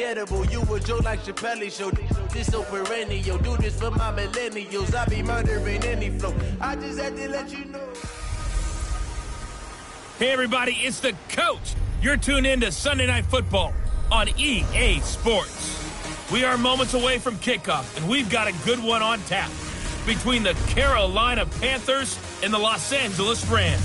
unforgettable. You a joke like Chappelle Show. This so perennial. Do this for my millennials. I be murdering any flow. I just had to let you know. Hey, everybody, it's the coach. You're tuned in to Sunday Night Football on EA Sports. We are moments away from kickoff, and we've got a good one on tap between the Carolina Panthers and the Los Angeles Rams.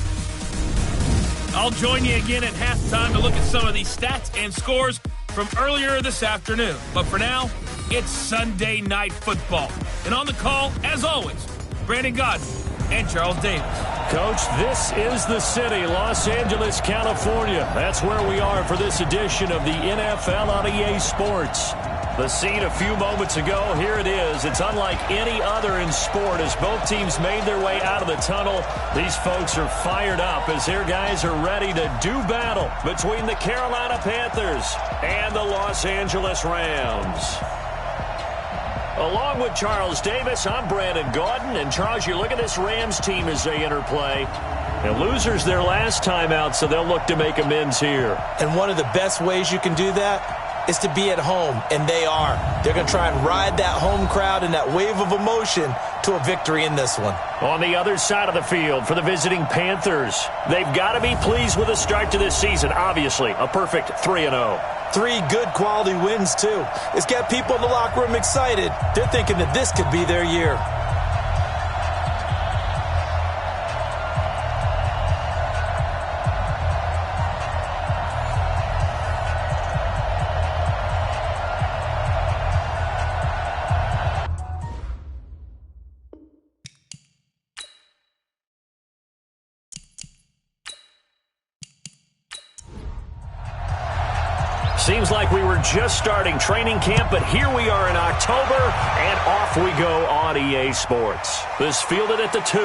I'll join you again at halftime to look at some of these stats and scores from earlier this afternoon. But for now, it's Sunday Night Football. And on the call, as always, Brandon Godden and Charles Davis. Coach, this is the city, Los Angeles, California. That's where we are for this edition of the NFL on EA Sports. The scene a few moments ago, here it is. It's unlike any other in sport as both teams made their way out of the tunnel. These folks are fired up as their guys are ready to do battle between the Carolina Panthers and the Los Angeles Rams. Along with Charles Davis, I'm Brandon Gaudin. And Charles, you look at this Rams team as they interplay. And losers their last time out, so they'll look to make amends here. And one of the best ways you can do that is to be at home, and they are. They're going to try and ride that home crowd and that wave of emotion to a victory in this one. On the other side of the field for the visiting Panthers, they've got to be pleased with the start to this season. Obviously, a perfect 3-0. 3 good quality wins, too. It's got people in the locker room excited. They're thinking that this could be their year. Seems like we were just starting training camp, but here we are in October, and off we go on EA Sports. This fielded at the 2.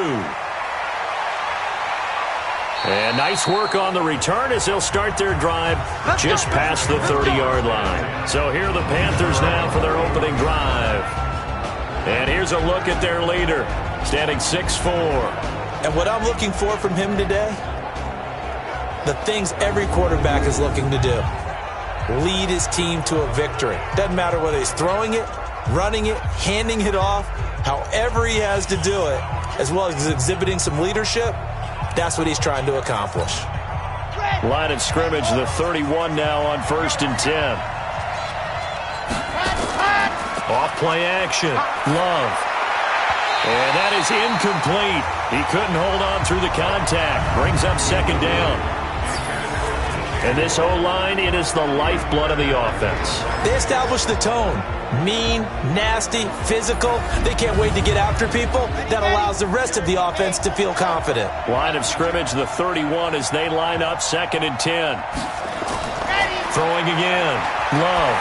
And nice work on the return as they'll start their drive just past the 30-yard line. So here are the Panthers now for their opening drive. And here's a look at their leader, standing 6'4". And what I'm looking for from him today, the things every quarterback is looking to do. Lead his team to a victory. Doesn't matter whether he's throwing it, running it, handing it off, however he has to do it, as well as exhibiting some leadership, that's what he's trying to accomplish. Line of scrimmage, the 31 now on 1st and 10. Off play action. Love. And that is incomplete. He couldn't hold on through the contact. Brings up 2nd down. And this O-line, it is the lifeblood of the offense. They establish the tone. Mean, nasty, physical. They can't wait to get after people. That allows the rest of the offense to feel confident. Line of scrimmage, the 31 as they line up 2nd and 10. Throwing again. Love.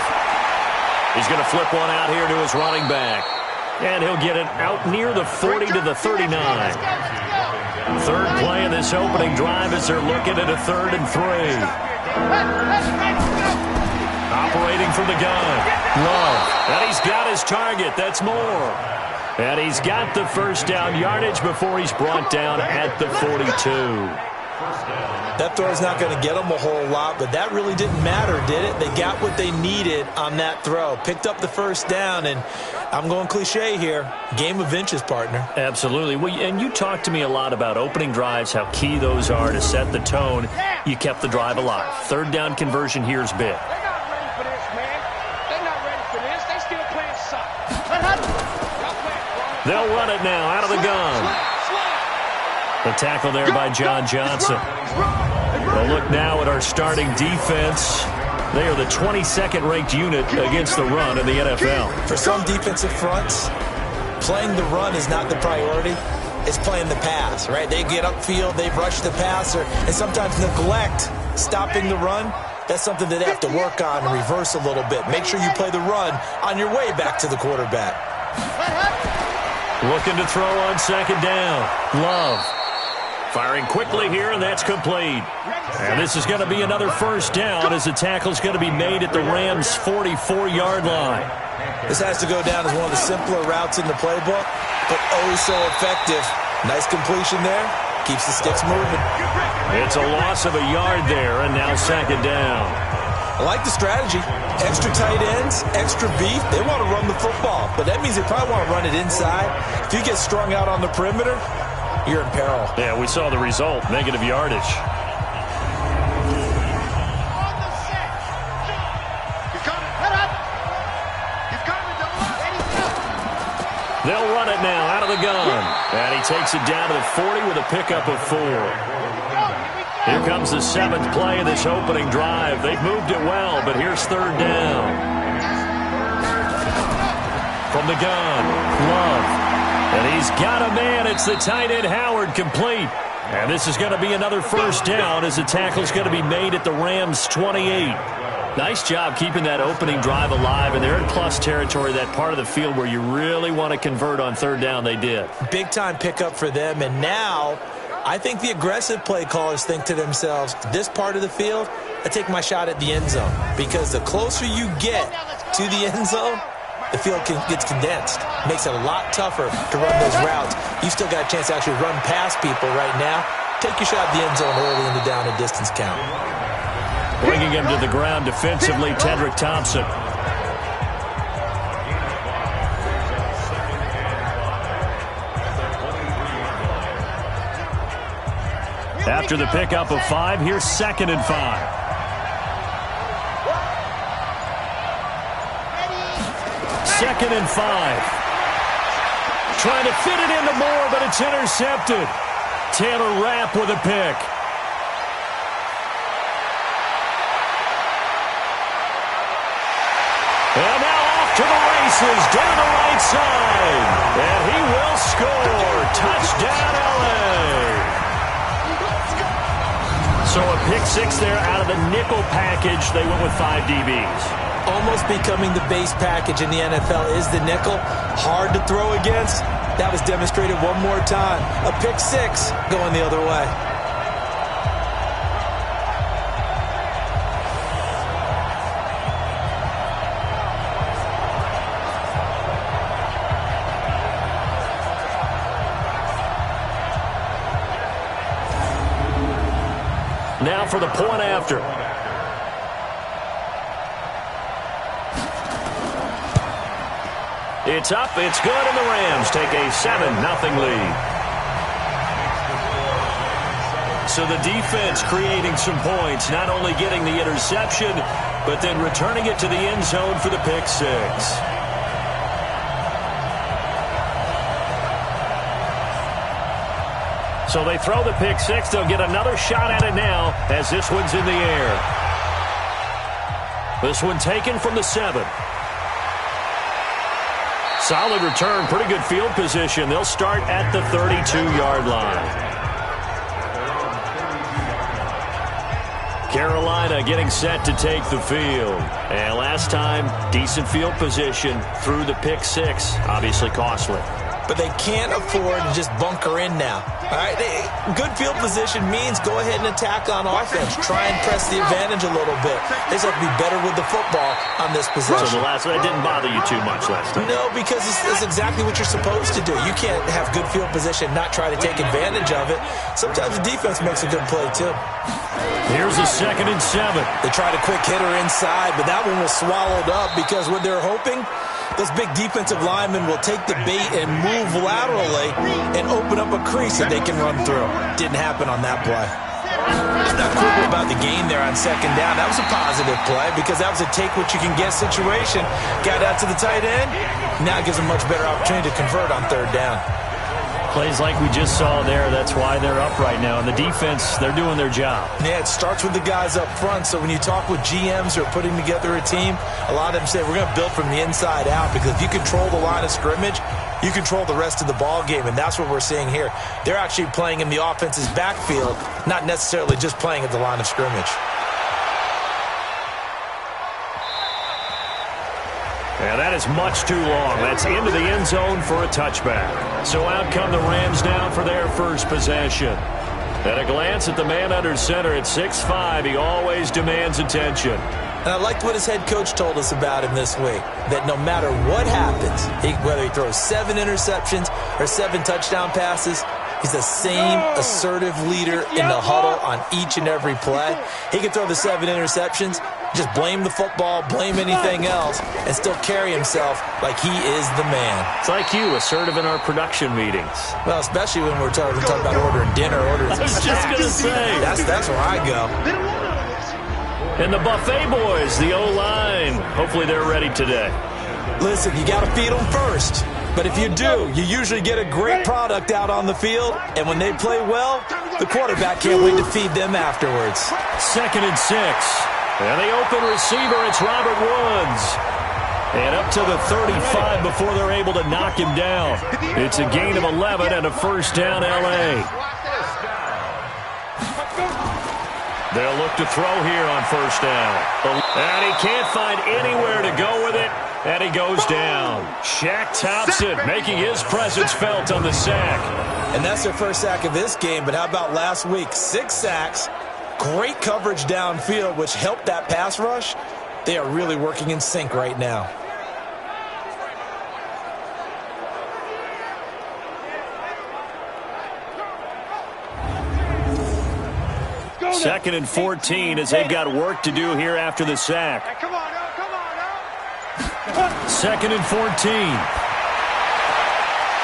He's going to flip one out here to his running back. And he'll get it out near the 40 to the 39. Third play of this opening drive as they're looking at a 3rd and 3. Operating from the gun. Love. And he's got his target. That's more. And he's got the first down yardage before he's brought down at the 42. That throw's not going to get them a whole lot, but that really didn't matter, did it? They got what they needed on that throw. Picked up the first down, and I'm going cliche here. Game of inches, partner. Absolutely. Well, and you talked to me a lot about opening drives, how key those are to set the tone. You kept the drive alive. 3rd down conversion here is big. They're not ready for this, man. They're not ready for this. They still playing soccer. They'll run it now out of the gun. The tackle there by John Johnson. We'll look now at our starting defense. They are the 22nd ranked unit against the run in the NFL. For some defensive fronts, playing the run is not the priority. It's playing the pass, right? They get upfield, they rush the passer, and sometimes neglect stopping the run. That's something that they have to work on and reverse a little bit. Make sure you play the run on your way back to the quarterback. Looking to throw on 2nd down. Love. Firing quickly here, and that's complete. And this is going to be another first down as the tackle's going to be made at the Rams' 44-yard line. This has to go down as one of the simpler routes in the playbook, but oh so effective. Nice completion there. Keeps the sticks moving. It's a loss of a yard there, and now 2nd down. I like the strategy. Extra tight ends, extra beef. They want to run the football, but that means they probably want to run it inside. If you get strung out on the perimeter, you're in peril. Yeah, we saw the result, negative yardage. They'll run it now out of the gun. And he takes it down to the 40 with a pickup of 4. Here comes the 7th play of this opening drive. They've moved it well, but here's 3rd down. From the gun, Love. And he's got a man. It's the tight end, Howard, complete. And this is going to be another 1st down as the tackle's going to be made at the Rams' 28. Nice job keeping that opening drive alive, and they're in plus territory, that part of the field where you really want to convert on 3rd down. They did. Big-time pickup for them, and now I think the aggressive play callers think to themselves, this part of the field, I take my shot at the end zone, because the closer you get to the end zone, the field gets condensed. Makes it a lot tougher to run those routes. You still got a chance to actually run past people right now. Take your shot at the end zone early in the down and distance count. Bringing him to the ground defensively, Tedrick Thompson. After the pickup of 5, here's 2nd and 5. Second and 5. Trying to fit it into Moore, but it's intercepted. Taylor Rapp with a pick. And now off to the races, down the right side. And he will score. Touchdown, L.A. So a pick 6 there out of the nickel package. They went with 5 DBs. Almost becoming the base package in the NFL is the nickel. Hard to throw against. That was demonstrated one more time. A pick 6 going the other way. Now for the point after. It's up, it's good, and the Rams take a 7-0 lead. So the defense creating some points, not only getting the interception, but then returning it to the end zone for the pick 6. So they throw the pick 6. They'll get another shot at it now as this one's in the air. This one taken from the 7. Solid return, pretty good field position. They'll start at the 32-yard line. Carolina getting set to take the field. And last time, decent field position through the pick 6. Obviously costly. But they can't afford to just bunker in now. All right, good field position means go ahead and attack on offense. Try and press the advantage a little bit. They just have to be better with the football on this possession. So the last one, it didn't bother you too much last time? No, because it's exactly what you're supposed to do. You can't have good field position, not try to take advantage of it. Sometimes the defense makes a good play, too. Here's a 2nd and 7. They tried a quick hitter inside, but that one was swallowed up because what they're hoping, those big defensive linemen will take the bait and move laterally and open up a crease that they can run through. Didn't happen on that play. I'm not quibble about the gain there on 2nd down. That was a positive play because that was a take-what-you-can-get situation. Got out to the tight end. Now it gives them much better opportunity to convert on 3rd down. Plays like we just saw there, that's why they're up right now. And the defense, they're doing their job. Yeah, it starts with the guys up front. So when you talk with GMs who are putting together a team, a lot of them say we're going to build from the inside out because if you control the line of scrimmage, you control the rest of the ball game, and that's what we're seeing here. They're actually playing in the offense's backfield, not necessarily just playing at the line of scrimmage. Yeah, that is much too long. That's into the end zone for a touchback. So out come the Rams now for their first possession. At a glance at the man under center at 6'5", he always demands attention. And I liked what his head coach told us about him this week, that no matter what happens, whether he throws 7 interceptions or 7 touchdown passes, he's the same assertive leader in the huddle on each and every play. He can throw the 7 interceptions. Just blame the football, blame anything else, and still carry himself like he is the man. It's like you, assertive in our production meetings. Well, especially when we're talking about ordering dinner, ordering I was just going to say. That's where I go. And the Buffet boys, the O-line. Hopefully they're ready today. Listen, you got to feed them first. But if you do, you usually get a great product out on the field. And when they play well, the quarterback can't wait to feed them afterwards. 2nd and 6. And the open receiver, it's Robert Woods. And up to the 35 before they're able to knock him down. It's a gain of 11 and a first down, L.A. They'll look to throw here on first down. And he can't find anywhere to go with it. And he goes down. Shaq Thompson making his presence felt on the sack. And that's their first sack of this game. But how about last week? 6 sacks, great coverage downfield, which helped that pass rush. They are really working in sync right now. Second and 14 as they've got work to do here after the sack. Hey, come on, now. 2nd and 14.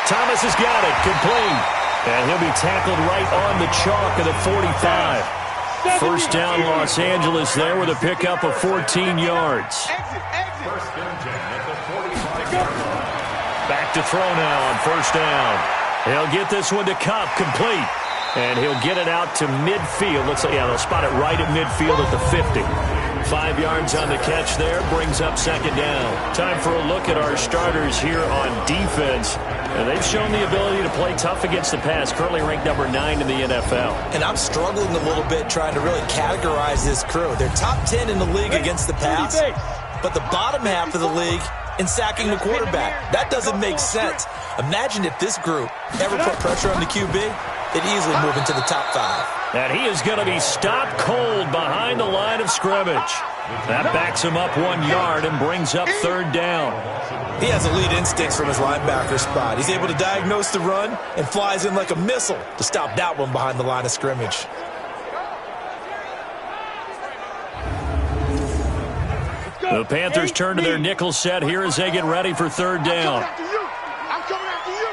Thomas has got it, complete. And he'll be tackled right on the chalk of the 45. First down, Los Angeles there with a pickup of 14 yards. Back to throw now on first down. He'll get this one to Kupp, complete. And he'll get it out to midfield. Looks like, yeah, they'll spot it right at midfield at the 50. 5 yards on the catch there, brings up second down. Time for a look at our starters here on defense. And they've shown the ability to play tough against the pass, currently ranked number 9 in the NFL. And I'm struggling a little bit trying to really categorize this crew. They're top 10 in the league against the pass, but the bottom half of the league in sacking the quarterback. That doesn't make sense. Imagine if this group ever put pressure on the QB, they'd easily move into the top 5. And he is going to be stopped cold behind the line of scrimmage. That backs him up 1 yard and brings up third down. He has elite instincts from his linebacker spot. He's able to diagnose the run and flies in like a missile to stop that one behind the line of scrimmage. The Panthers turn to their nickel set here as they get ready for third down. I'm coming after you.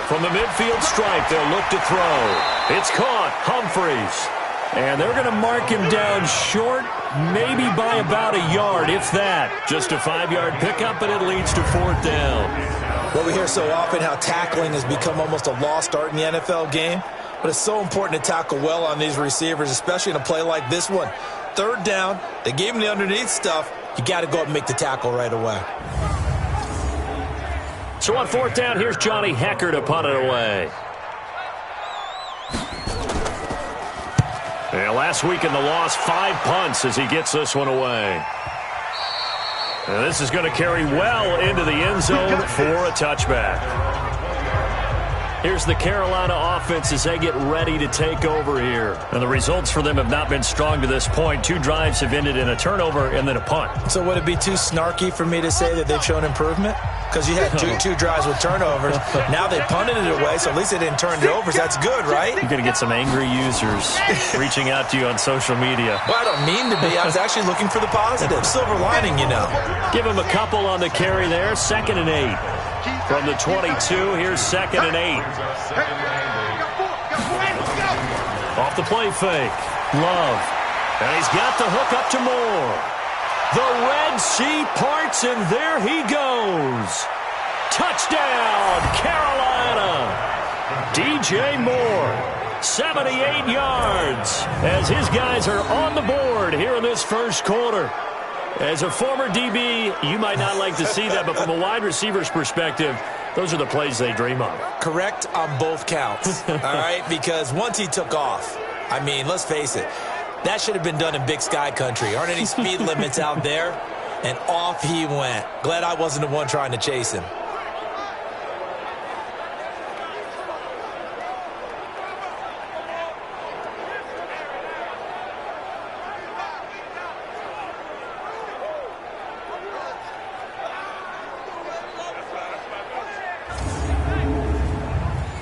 From the midfield stripe, they'll look to throw. It's caught. Humphreys. And they're going to mark him down short, maybe by about a yard, if that. Just a 5-yard pickup, and it leads to fourth down. Well, we hear so often how tackling has become almost a lost art in the NFL game. But it's so important to tackle well on these receivers, especially in a play like this one. Third down, they gave him the underneath stuff. You got to go up and make the tackle right away. So on fourth down, here's Johnny Hecker to punt it away. Yeah, last week in the loss, 5 punts as he gets this one away. And this is going to carry well into the end zone for a touchback. Here's the Carolina offense as they get ready to take over here. And the results for them have not been strong to this point. 2 drives have ended in a turnover and then a punt. So would it be too snarky for me to say that they've shown improvement? Because you had two drives with turnovers. Now they punted it away, so at least they didn't turn it over. So that's good, right? You're going to get some angry users reaching out to you on social media. Well, I don't mean to be. I was actually looking for the positive. Silver lining, you know. Give him a couple on the carry there. 2nd and 8. From the 22, here's 2nd and 8. Off the play fake. Love. And he's got the hook up to Moore. The Red Sea parts, and there he goes. Touchdown, Carolina. DJ Moore, 78 yards, as his guys are on the board here in this first quarter. As a former DB, you might not like to see that, but from a wide receiver's perspective, those are the plays they dream of. Correct on both counts, all right? Because once he took off, I mean, let's face it, that should have been done in Big Sky country. Aren't any speed limits out there? And off he went. Glad I wasn't the one trying to chase him.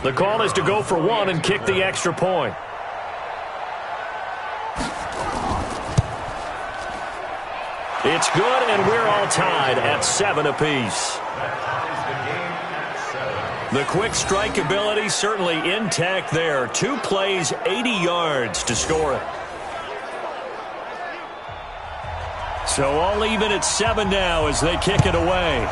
The call is to go for 1 and kick the extra point. It's good, and we're all tied at 7 apiece. The quick strike ability certainly intact there. 2 plays, 80 yards to score it. So all even at 7 now as they kick it away.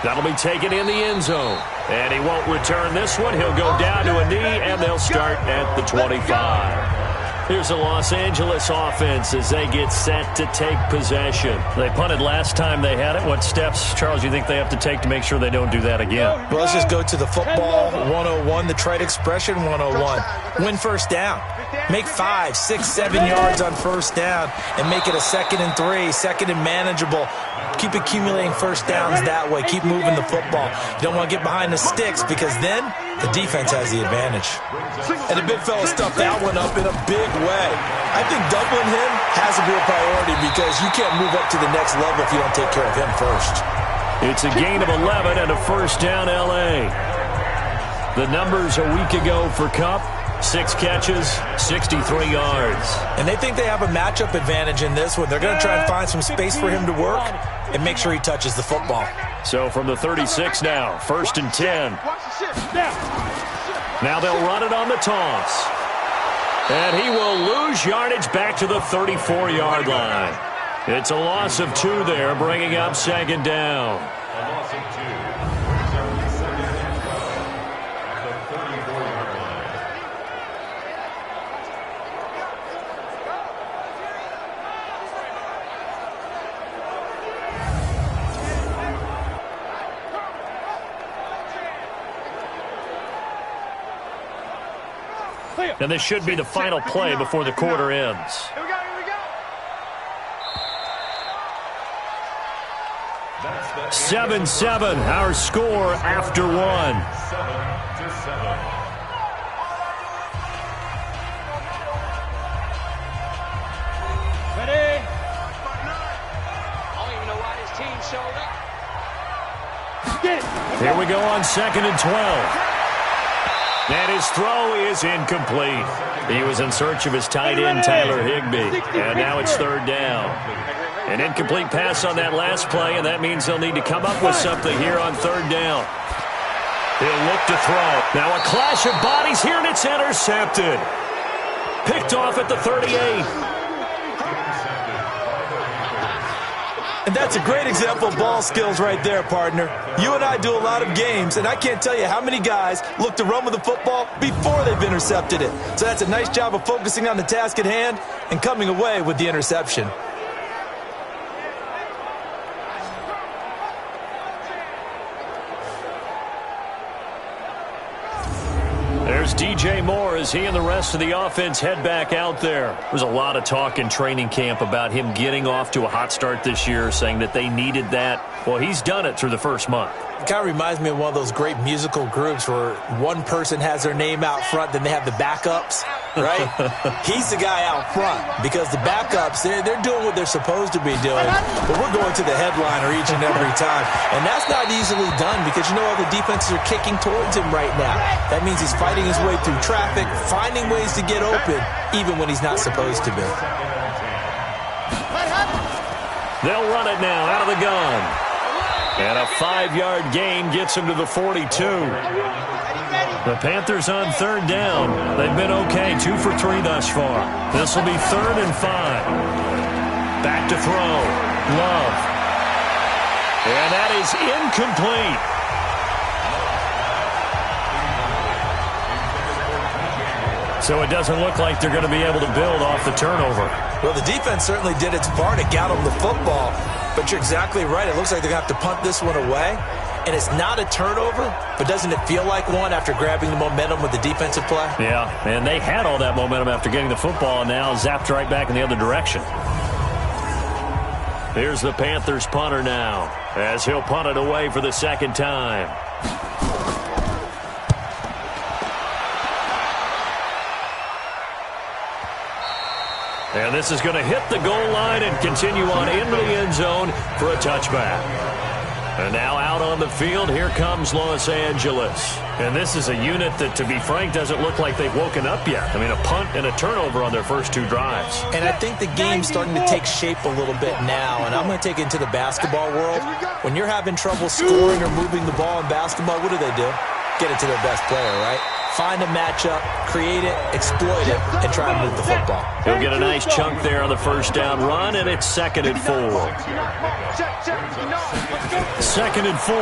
That'll be taken in the end zone. And he won't return this one. He'll go down to a knee, and they'll start at the 25. Here's the Los Angeles offense as they get set to take possession. They punted last time they had it. What steps, Charles, you think they have to take to make sure they don't do that again? Well, let's just go to the football 101, the trite expression 101. Win first down. Make 5, 6, 7 yards on first down and make it a 2nd and 3, 2nd and manageable. Keep accumulating first downs that way. Keep moving the football. You don't want to get behind the sticks because then the defense has the advantage. And the big fella stuffed that one up in a big way. I think doubling him has to be a priority because you can't move up to the next level if you don't take care of him first. It's a gain of 11 and a first down L.A. The numbers a week ago for Kupp, 6 catches, 63 yards. And they think they have a matchup advantage in this one. They're going to try and find some space for him to work and make sure he touches the football. So from the 36 now, 1st and 10. Now they'll run it on the toss. And he will lose yardage back to the 34-yard line. It's a loss of 2 there, bringing up 2nd down. A loss of 2. And this should be the final play before the quarter ends. Here we go, here we go. 7-7, our score after 1. 7-7. Ready? I don't even know why this team showed up. Get it. Here we go on 2nd and 12. And his throw is incomplete. He was in search of his tight end, Tyler Higbee. And now it's 3rd down. An incomplete pass on that last play, and that means they'll need to come up with something here on 3rd down. He'll look to throw. Now a clash of bodies here, and it's intercepted. Picked off at the 38. And that's a great example of ball skills right there, partner. You and I do a lot of games, and I can't tell you how many guys look to run with the football before they've intercepted it. So that's a nice job of focusing on the task at hand and coming away with the interception. There's DJ Moore as he and the rest of the offense head back out there. There's a lot of talk in training camp about him getting off to a hot start this year, saying that they needed that. Well, he's done it through the first month. It kind of reminds me of one of those great musical groups where one person has their name out front, then they have the backups, right? He's the guy out front because the backups, they're doing what they're supposed to be doing, but we're going to the headliner each and every time. And that's not easily done because you know all the defenses are kicking towards him right now. That means he's fighting his way through traffic, finding ways to get open, even when he's not supposed to be. They'll run it now out of the gun. And a 5-yard gain gets him to the 42. The Panthers on 3rd down. They've been okay, 2 for 3 thus far. This will be 3rd and 5. Back to throw. Love. And that is incomplete. So it doesn't look like they're going to be able to build off the turnover. Well, the defense certainly did its part to get them the football, but you're exactly right. It looks like they're going to have to punt this one away, and it's not a turnover, but doesn't it feel like one after grabbing the momentum with the defensive play? Yeah, and they had all that momentum after getting the football, and now zapped right back in the other direction. Here's the Panthers punter now, as he'll punt it away for the 2nd time. And this is going to hit the goal line and continue on into the end zone for a touchback. And now out on the field, here comes Los Angeles. And this is a unit that, to be frank, doesn't look like they've woken up yet. I mean, a punt and a turnover on their first 2 drives. And I think the game's starting to take shape a little bit now, and I'm going to take it into the basketball world. When you're having trouble scoring or moving the ball in basketball, what do? Get it to their best player, right? Find a matchup, create it, exploit it, and try and move the football. He'll get a nice chunk there on the first down run, and it's 2nd and 4. 2nd and 4.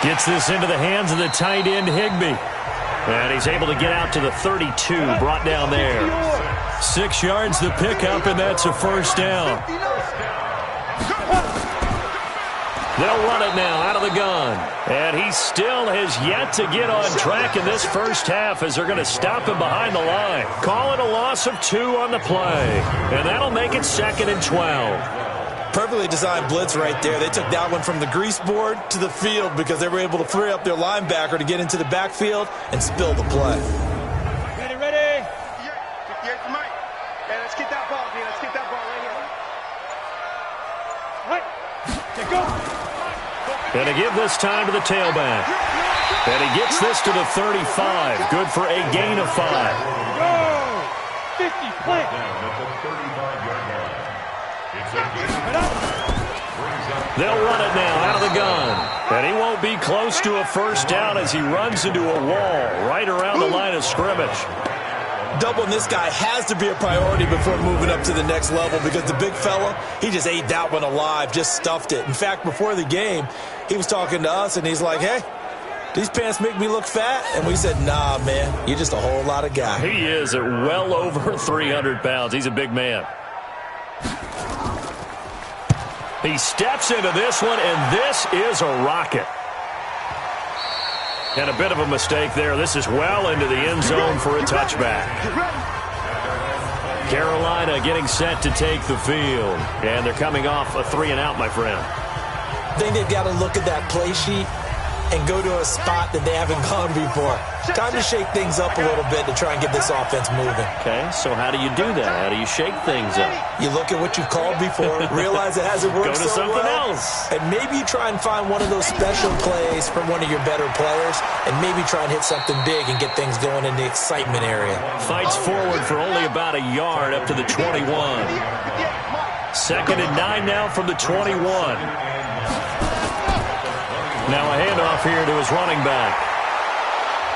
Gets this into the hands of the tight end, Higbee. And he's able to get out to the 32, brought down there. 6 yards the pickup, and that's a first down. They'll run it now out of the gun. And he still has yet to get on track in this first half as they're going to stop him behind the line. Call it a loss of 2 on the play. And that'll make it 2nd and 12. Perfectly designed blitz right there. They took that one from the grease board to the field because they were able to free up their linebacker to get into the backfield and spill the play. Ready? Yeah, Mike. Hey, let's get that ball, D. Let's get that ball right here. Right. Go. And to give this time to the tailback. And he gets this to the 35. Good for a gain of 5. Go! 50, play. They'll run it now out of the gun. And he won't be close to a first down as he runs into a wall right around the line of scrimmage. Doubling this guy has to be a priority before moving up to the next level because the big fella, he just ate that one alive, just stuffed it. In fact, before the game, he was talking to us, and he's like, hey, these pants make me look fat? And we said, nah, man, you're just a whole lot of guy. He is at well over 300 pounds. He's a big man. He steps into this one, and this is a rocket. And a bit of a mistake there. This is well into the end zone for a touchback. Carolina getting set to take the field. And they're coming off a 3-and-out, my friend. I think they've got to look at that play sheet and go to a spot that they haven't gone before. Time to shake things up a little bit to try and get this offense moving. Okay, so how do you do that? How do you shake things up? You look at what you've called before, realize it hasn't worked Go to so something well, else. and maybe you try and find one of those special plays from one of your better players, and maybe try and hit something big and get things going in the excitement area. Fights forward for only about a yard up to the 21. 2nd and 9 now from the 21. Now a handoff here to his running back.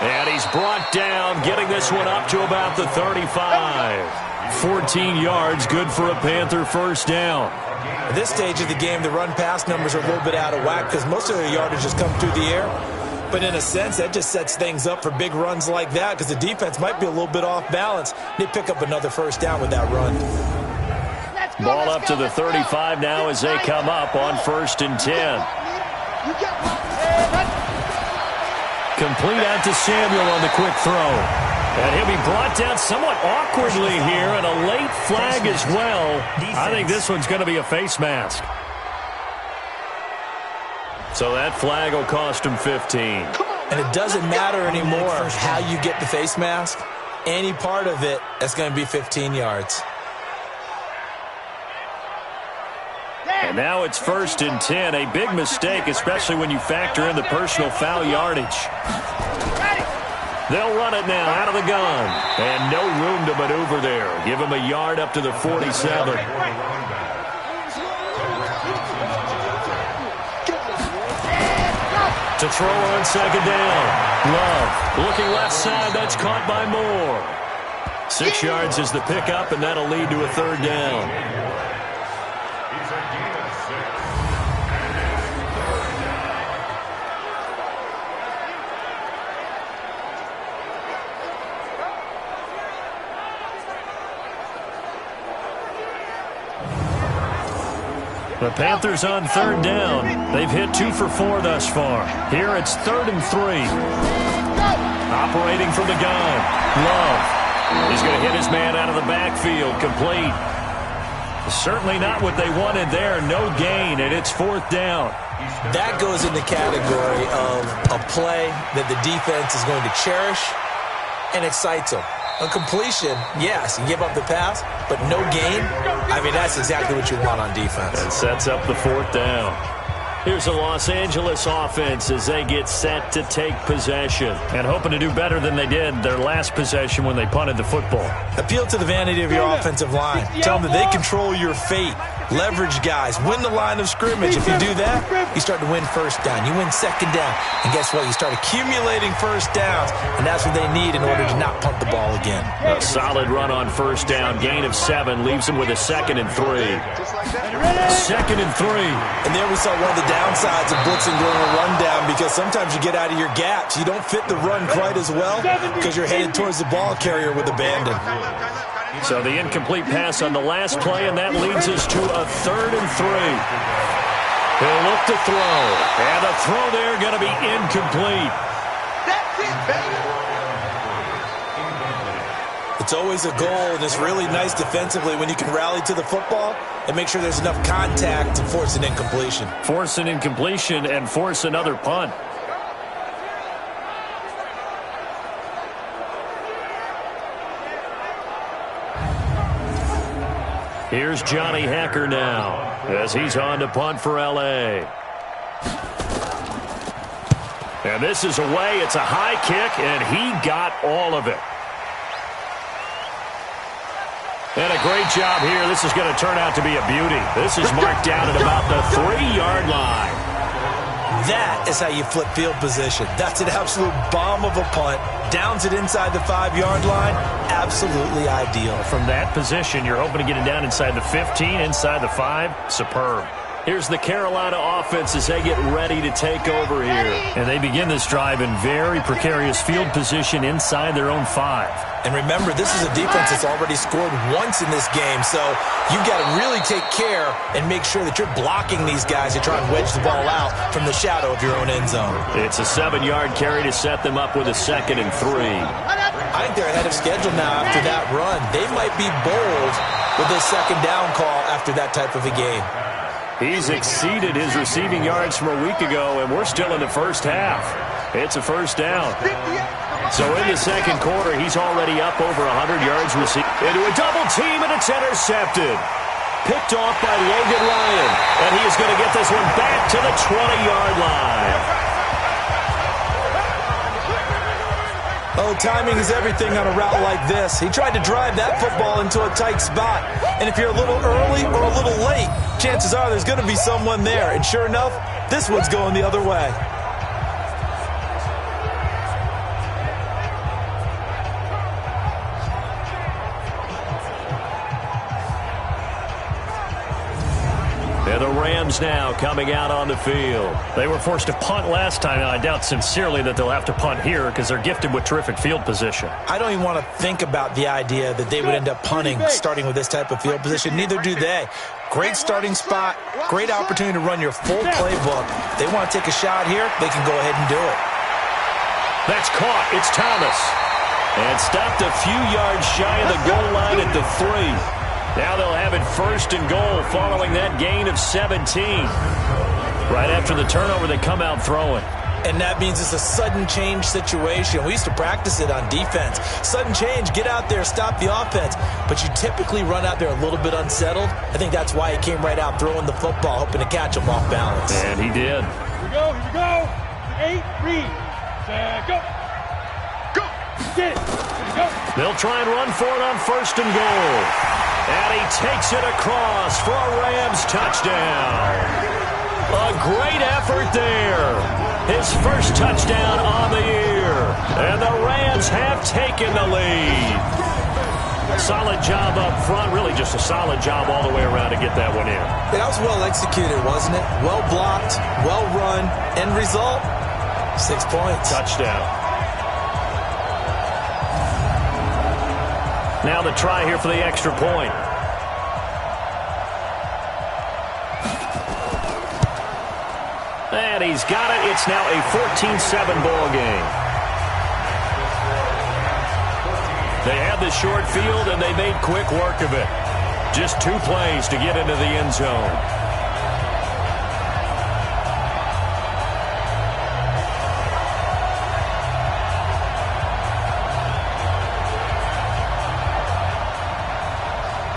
And he's brought down, getting this one up to about the 35. 14 yards, good for a Panther first down. At this stage of the game, the run-pass numbers are a little bit out of whack because most of their yardage has come through the air. But in a sense, that just sets things up for big runs like that because the defense might be a little bit off balance. They pick up another first down with that run. Ball up to the 35 now as they come up on 1st and 10. Complete out to Samuel on the quick throw. And he'll be brought down somewhat awkwardly here, and a late flag as well. I think this one's going to be a face mask. So that flag will cost him 15. And it doesn't matter anymore how you get the face mask. Any part of it, that's going to be 15 yards. And now it's 1st and 10. A big mistake, especially when you factor in the personal foul yardage. They'll run it now out of the gun. And no room to maneuver there. Give him a yard up to the 47. To throw on 2nd down. Love looking left side. That's caught by Moore. 6 yards is the pickup, and that'll lead to a 3rd down. The Panthers on 3rd down. They've hit 2 for 4 thus far. Here it's 3rd and 3. Operating from the gun. Love. He's going to hit his man out of the backfield. Complete. Certainly not what they wanted there. No gain, and it's 4th down. That goes in the category of a play that the defense is going to cherish and excites them. A completion, yes, you give up the pass, but no gain. I mean, that's exactly what you want on defense. And sets up the 4th down. Here's the Los Angeles offense as they get set to take possession. And hoping to do better than they did their last possession when they punted the football. Appeal to the vanity of your offensive line. Tell them that they control your fate. Leverage guys. Win the line of scrimmage. If you do that, you start to win first down. You win second down. And guess what? You start accumulating first downs. And that's what they need in order to not punt the ball again. A solid run on first down. Gain of 7 leaves them with a 2nd and 3. 2nd and 3. And there we saw one of the downsides of blitzing during a rundown, because sometimes you get out of your gaps. You don't fit the run quite as well because you're headed towards the ball carrier with abandon. So the incomplete pass on the last play, and that leads us to a 3rd and 3. He'll look to throw. And the throw there going to be incomplete. That's it, baby. It's always a goal, and it's really nice defensively when you can rally to the football and make sure there's enough contact to force an incompletion. Force an incompletion and force another punt. Here's Johnny Hacker now as he's on to punt for L.A. And this is away. It's a high kick, and he got all of it. And a great job here. This is going to turn out to be a beauty. This is marked down at about the 3-yard line. That is how you flip field position. That's an absolute bomb of a punt. Downs it inside the 5-yard line. Absolutely ideal. From that position, you're hoping to get it down inside the 15, inside the 5. Superb. Here's the Carolina offense as they get ready to take over here. And they begin this drive in very precarious field position inside their own 5. And remember, this is a defense that's already scored once in this game, so you've got to really take care and make sure that you're blocking these guys to try and wedge the ball out from the shadow of your own end zone. It's a 7-yard carry to set them up with a 2nd and 3. I think they're ahead of schedule now after that run. They might be bold with this 2nd down call after that type of a game. He's exceeded his receiving yards from a week ago, and we're still in the first half. It's a 1st down. So in the 2nd quarter, he's already up over 100 yards receiving. Into a double team, and it's intercepted. Picked off by Logan Ryan, and he is going to get this one back to the 20-yard line. Oh, timing is everything on a route like this. He tried to drive that football into a tight spot. And if you're a little early or a little late, chances are there's going to be someone there. And sure enough, this one's going the other way. And the Rams now coming out on the field. They were forced to punt last time, and I doubt sincerely that they'll have to punt here because they're gifted with terrific field position. I don't even want to think about the idea that they would end up punting starting with this type of field position. Neither do they. Great starting spot, great opportunity to run your full playbook. If they want to take a shot here, they can go ahead and do it. That's caught. It's Thomas. And stopped a few yards shy of the goal line at the 3. Now they'll have it 1st and goal following that gain of 17. Right after the turnover, they come out throwing. And that means it's a sudden change situation. We used to practice it on defense. Sudden change, get out there, stop the offense. But you typically run out there a little bit unsettled. I think that's why he came right out throwing the football, hoping to catch him off balance. And he did. Here we go. 8, read. Set, go. Go. Get it. Here we go. They'll try and run for it on 1st and goal. And he takes it across for a Rams touchdown. A great effort there. His first touchdown on the year. And the Rams have taken the lead. Solid job up front. Really just a solid job all the way around to get that one in. That was well executed, wasn't it? Well blocked, well run. End result, 6 points. Touchdown. Now the try here for the extra point. And he's got it. It's now a 14-7 ball game. They had the short field, and they made quick work of it. Just 2 plays to get into the end zone.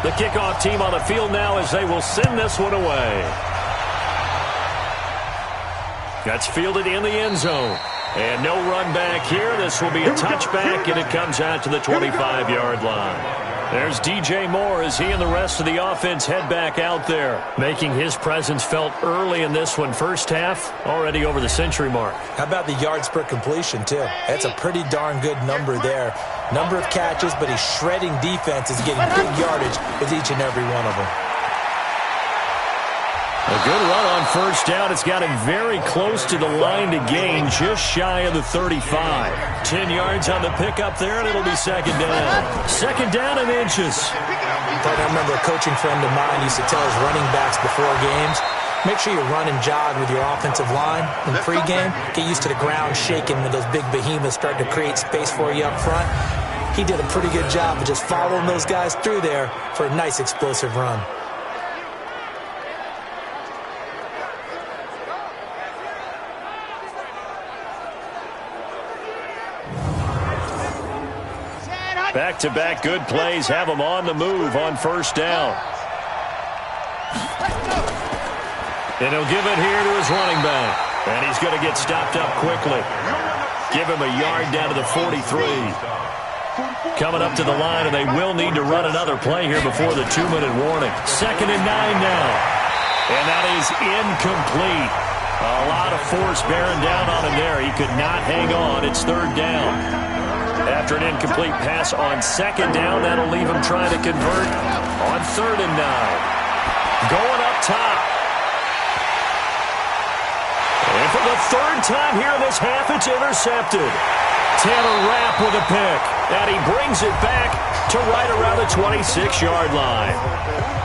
The kickoff team on the field now as they will send this one away. That's fielded in the end zone. And no run back here. This will be a touchback, and it comes out to the 25-yard line. There's DJ Moore as he and the rest of the offense head back out there, making his presence felt early in this one. First half, already over the century mark. How about the yards per completion, too? That's a pretty darn good number there. Number of catches, but he's shredding defenses, getting big yardage with each and every one of them. A good run on first down. It's got him very close to the line to gain, just shy of the 35. 10 yards on the pickup there, and it'll be second down. Second down and inches. I remember a coaching friend of mine used to tell his running backs before games, make sure you run and jog with your offensive line in pregame. Get used to the ground shaking when those big behemoths start to create space for you up front. He did a pretty good job of just following those guys through there for a nice explosive run. Back-to-back good plays have him on the move on first down. And he'll give it here to his running back. And he's going to get stopped up quickly. Give him a yard down to the 43. Coming up to the line, and they will need to run another play here before the 2-minute warning. 2nd and 9 now. And that is incomplete. A lot of force bearing down on him there. He could not hang on. It's third down. After an incomplete pass on second down, that'll leave him trying to convert on 3rd and 9. Going up top. And for the 3rd time here in this half, it's intercepted. Taylor Rapp with a pick. And he brings it back to right around the 26-yard line.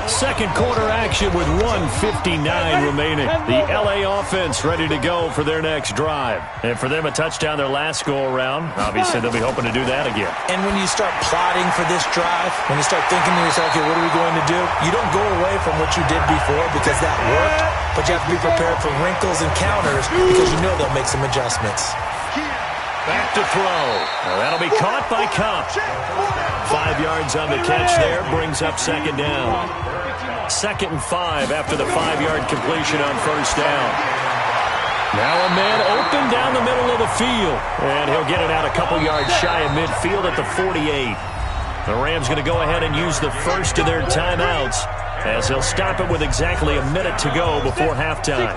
Second quarter action with 1:59 remaining. The LA offense ready to go for their next drive. And for them, a touchdown their last go-around. Obviously, they'll be hoping to do that again. And when you start plotting for this drive, when you start thinking to yourself, okay, what are we going to do? You don't go away from what you did before because that worked, but you have to be prepared for wrinkles and counters because you know they'll make some adjustments. Back to throw. Now that'll be caught by Cup. 5 yards on the catch there, brings up second down. 2nd and 5 after the 5-yard completion on first down. Now a man open down the middle of the field. And he'll get it out a couple yards shy of midfield at the 48. The Rams going to go ahead and use the first of their timeouts as they'll stop it with exactly a minute to go before halftime.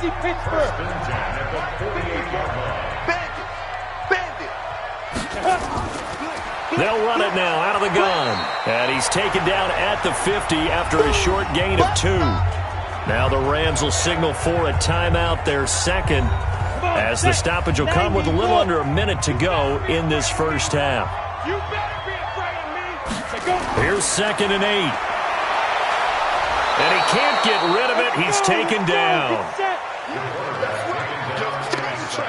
They'll run it now out of the gun. And he's taken down at the 50 after a short gain of 2. Now the Rams will signal for a timeout, their second, as the stoppage will come with a little under a minute to go in this first half. You better be afraid of me. Here's 2nd and 8. And he can't get rid of it. He's taken down.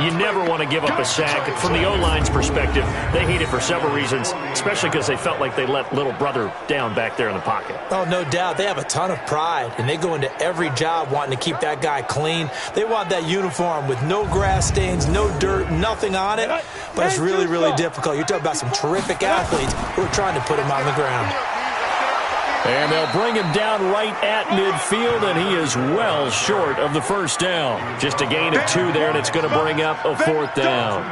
You never want to give up a sack. From the O-line's perspective, they hate it for several reasons, especially because they felt like they let little brother down back there in the pocket. Oh, no doubt. They have a ton of pride, and they go into every job wanting to keep that guy clean. They want that uniform with no grass stains, no dirt, nothing on it. But it's really, really difficult. You're talking about some terrific athletes who are trying to put him on the ground. And they'll bring him down right at midfield, and he is well short of the first down. Just a gain of 2 there, and it's going to bring up a 4th down.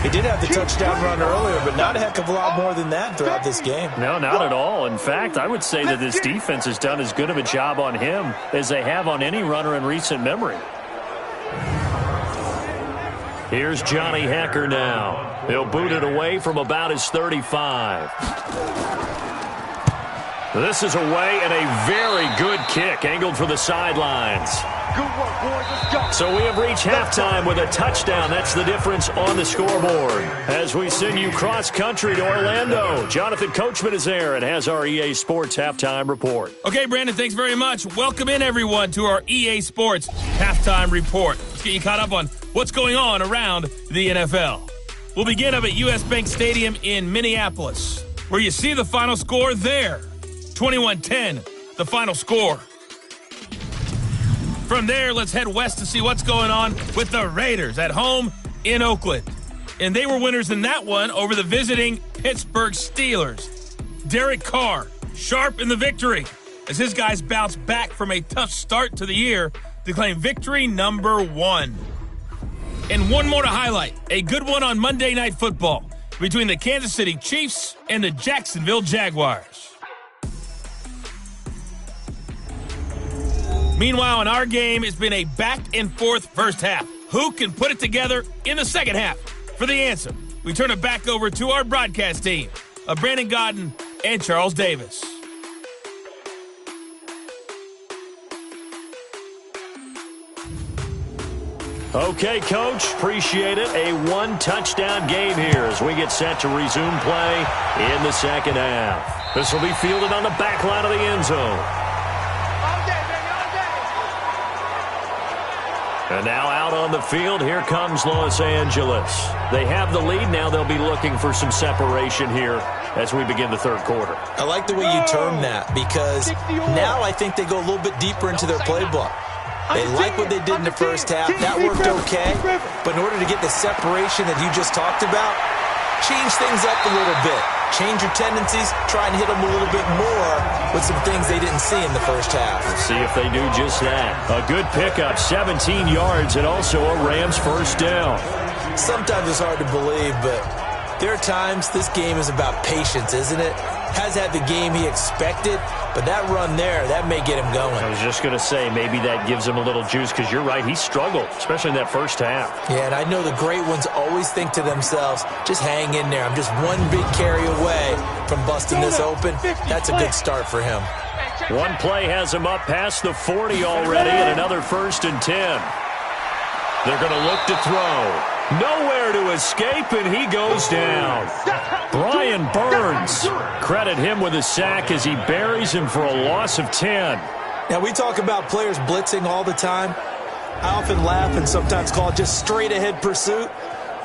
He did have the touchdown run earlier, but not a heck of a lot more than that throughout this game. No, not at all. In fact, I would say that this defense has done as good of a job on him as they have on any runner in recent memory. Here's Johnny Hecker now. He'll boot it away from about his 35. This is away, and a very good kick angled for the sidelines. Good work, boys. Let's go. So we have reached halftime with a touchdown. That's the difference on the scoreboard. As we send you cross-country to Orlando, Jonathan Coachman is there and has our EA Sports Halftime Report. Okay, Brandon, thanks very much. Welcome in, everyone, to our EA Sports Halftime Report. Let's get you caught up on what's going on around the NFL. We'll begin up at U.S. Bank Stadium in Minneapolis, where you see the final score there. 21-10, the final score. From there, let's head west to see what's going on with the Raiders at home in Oakland. And they were winners in that one over the visiting Pittsburgh Steelers. Derek Carr, sharp in the victory. as his guys bounce back from a tough start to the year to claim victory number 1. And one more to highlight, a good one on Monday Night Football between the Kansas City Chiefs and the Jacksonville Jaguars. Meanwhile, in our game, it's been a back-and-forth first half. Who can put it together in the second half? For the answer, we turn it back over to our broadcast team of Brandon Godden and Charles Davis. Okay, Coach, appreciate it. A one-touchdown game here as we get set to resume play in the second half. This will be fielded on the back line of the end zone. And now out on the field, here comes Los Angeles. They have the lead. Now they'll be looking for some separation here as we begin the third quarter. I like the way you term that because now I think they go a little bit deeper into their playbook. They like what they did in the first half. That worked okay. But in order to get the separation that you just talked about, change things up a little bit. Change your tendencies. Try and hit them a little bit more with some things they didn't see in the first half. Let's see if they do just that. A good pickup, 17 yards, and also a Rams first down. Sometimes it's hard to believe, but there are times this game is about patience, isn't it? Has had the game he expected, but that run there, that may get him going. I was just going to say, maybe that gives him a little juice because you're right, he struggled, especially in that first half. Yeah, and I know the great ones always think to themselves, just hang in there. I'm just one big carry away from busting this open. That's a good start for him. One play has him up past the 40 already, and another 1st and 10. They're going to look to throw. Nowhere to escape, and he goes down. Brian Burns. Credit him with a sack as he buries him for a loss of 10. Now, we talk about players blitzing all the time. I often laugh and sometimes call it just straight-ahead pursuit.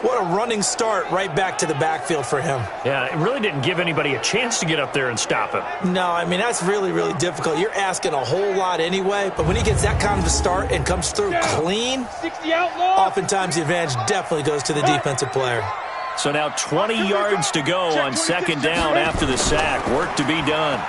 What a running start right back to the backfield for him. Yeah, it really didn't give anybody a chance to get up there and stop him. No, I mean, that's really, really difficult. You're asking a whole lot anyway, but when he gets that kind of a start and comes through clean, oftentimes the advantage definitely goes to the defensive player. So now 20 yards to go on second down after the sack. Work to be done.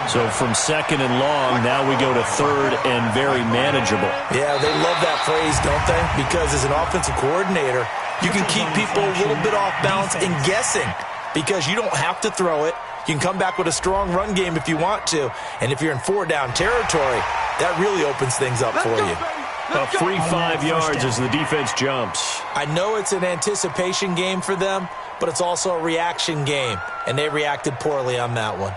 So from second and long, now we go to third and very manageable. Yeah, they love that phrase, don't they? Because as an offensive coordinator, you can keep people a little bit off balance and guessing because you don't have to throw it. You can come back with a strong run game if you want to. And if you're in 4-down territory, that really opens things up for you. A free 5 yards as the defense jumps. I know it's an anticipation game for them, but it's also a reaction game, and they reacted poorly on that one.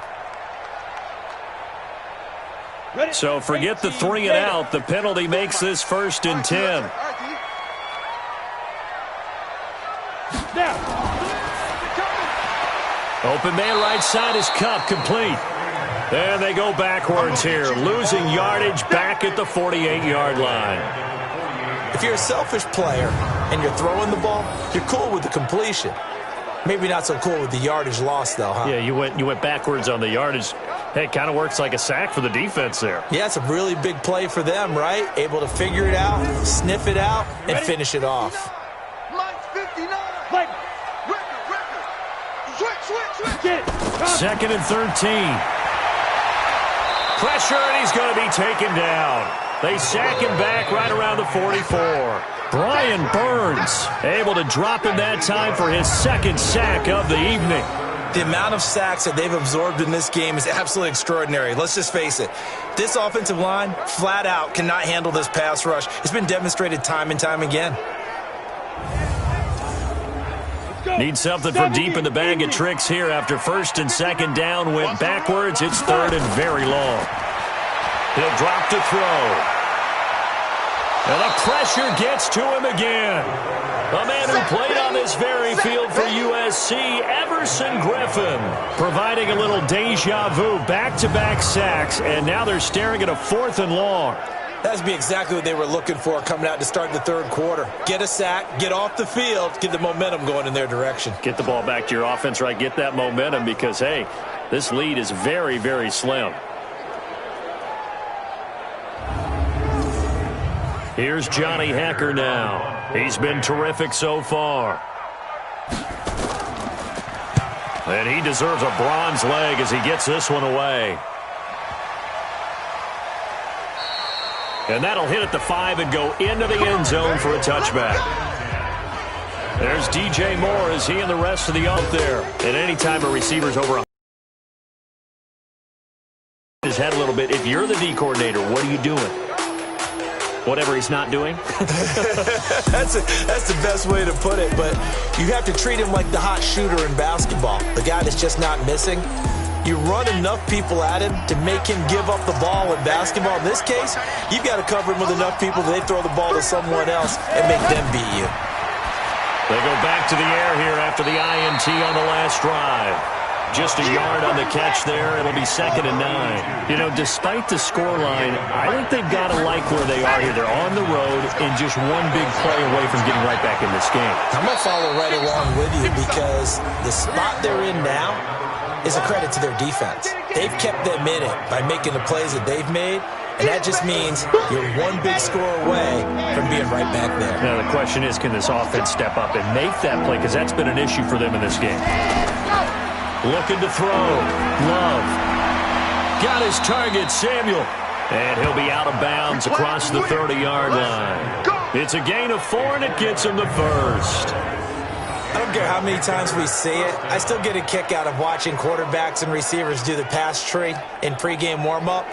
So forget the 3 and out. The penalty makes this 1st and 10. Open man right side is Cup, complete. And they go backwards here, losing yardage back at the 48-yard line. If you're a selfish player and you're throwing the ball, you're cool with the completion. Maybe not so cool with the yardage loss, though, huh? Yeah, you went backwards on the yardage. Hey, it kind of works like a sack for the defense there. Yeah, it's a really big play for them, right? Able to figure it out, sniff it out, and finish it off. Second and 13. Pressure, and he's going to be taken down. They sack him back right around the 44. Brian Burns able to drop him that time for his second sack of the evening. The amount of sacks that they've absorbed in this game is absolutely extraordinary. Let's just face it. This offensive line, flat out, cannot handle this pass rush. It's been demonstrated time and time again. Need something from deep in the bag of tricks here after 1st and 2nd down went backwards. It's 3rd and very long. He'll drop to throw. And the pressure gets to him again. A man who played on this very field for USC, Everson Griffin, providing a little deja vu, back-to-back sacks, and now they're staring at a 4th and long. That'd be exactly what they were looking for coming out to start the third quarter. Get a sack, get off the field, get the momentum going in their direction. Get the ball back to your offense, right? Get that momentum because, hey, this lead is very, very slim. Here's Johnny Hekker now. He's been terrific so far. And he deserves a bronze leg as he gets this one away. And that'll hit at the 5 and go into the end zone for a touchback. There's DJ Moore as he and the rest of the up there. And anytime a receiver's over his head a little bit, if you're the D coordinator, what are you doing? Whatever he's not doing? That's the best way to put it, but you have to treat him like the hot shooter in basketball, the guy that's just not missing. You run enough people at him to make him give up the ball in basketball. In this case, you've got to cover him with enough people that they throw the ball to someone else and make them beat you. They go back to the air here after the INT on the last drive. Just a yard on the catch there. It'll be 2nd and 9. You know, despite the scoreline, I think they've got to like where they are here. They're on the road and just one big play away from getting right back in this game. I'm going to follow right along with you because the spot they're in now is a credit to their defense. They've kept them in it by making the plays that they've made, and that just means you're one big score away from being right back there. Now, the question is, can this offense step up and make that play? Because that's been an issue for them in this game. Looking to throw. Love. Got his target, Samuel. And he'll be out of bounds across the 30-yard line. It's a gain of 4, and it gets him the first. I don't care how many times we see it. I still get a kick out of watching quarterbacks and receivers do the pass tree in pregame warm-up.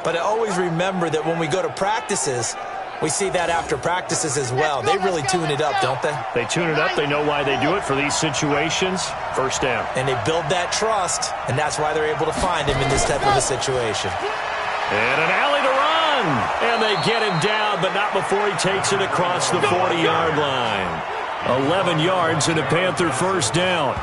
But I always remember that when we go to practices, we see that after practices as well. They really tune it up, don't they? They tune it up. They know why they do it for these situations. First down. And they build that trust, and that's why they're able to find him in this type of a situation. And an alley to run. And they get him down, but not before he takes it across the 40-yard line. 11 yards and a Panther first down.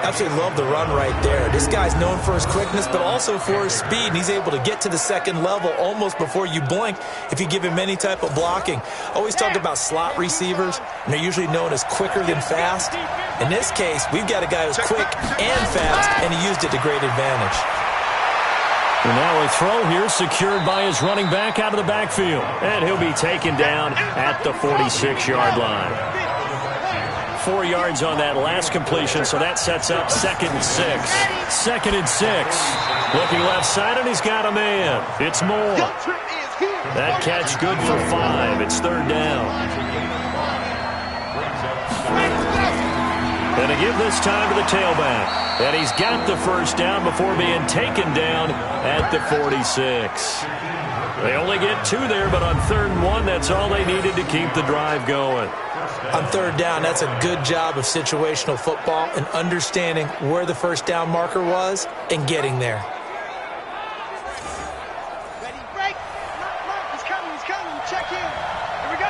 Absolutely love the run right there. This guy's known for his quickness, but also for his speed, and he's able to get to the second level almost before you blink if you give him any type of blocking. Always talk about slot receivers, and they're usually known as quicker than fast. In this case, we've got a guy who's quick and fast, and he used it to great advantage. And now a throw here secured by his running back out of the backfield. And he'll be taken down at the 46-yard line. 4 yards on that last completion, so that sets up 2nd and 6. 2nd and 6. Looking left side, and he's got a man. It's Moore. That catch good for 5. It's 3rd down. And to give this time to the tailback. And he's got the first down before being taken down at the 46. They only get 2 there, but on 3rd and 1, that's all they needed to keep the drive going. On 3rd down, that's a good job of situational football and understanding where the first down marker was and getting there. Ready, break. Mark, he's coming. Check in. Here we go.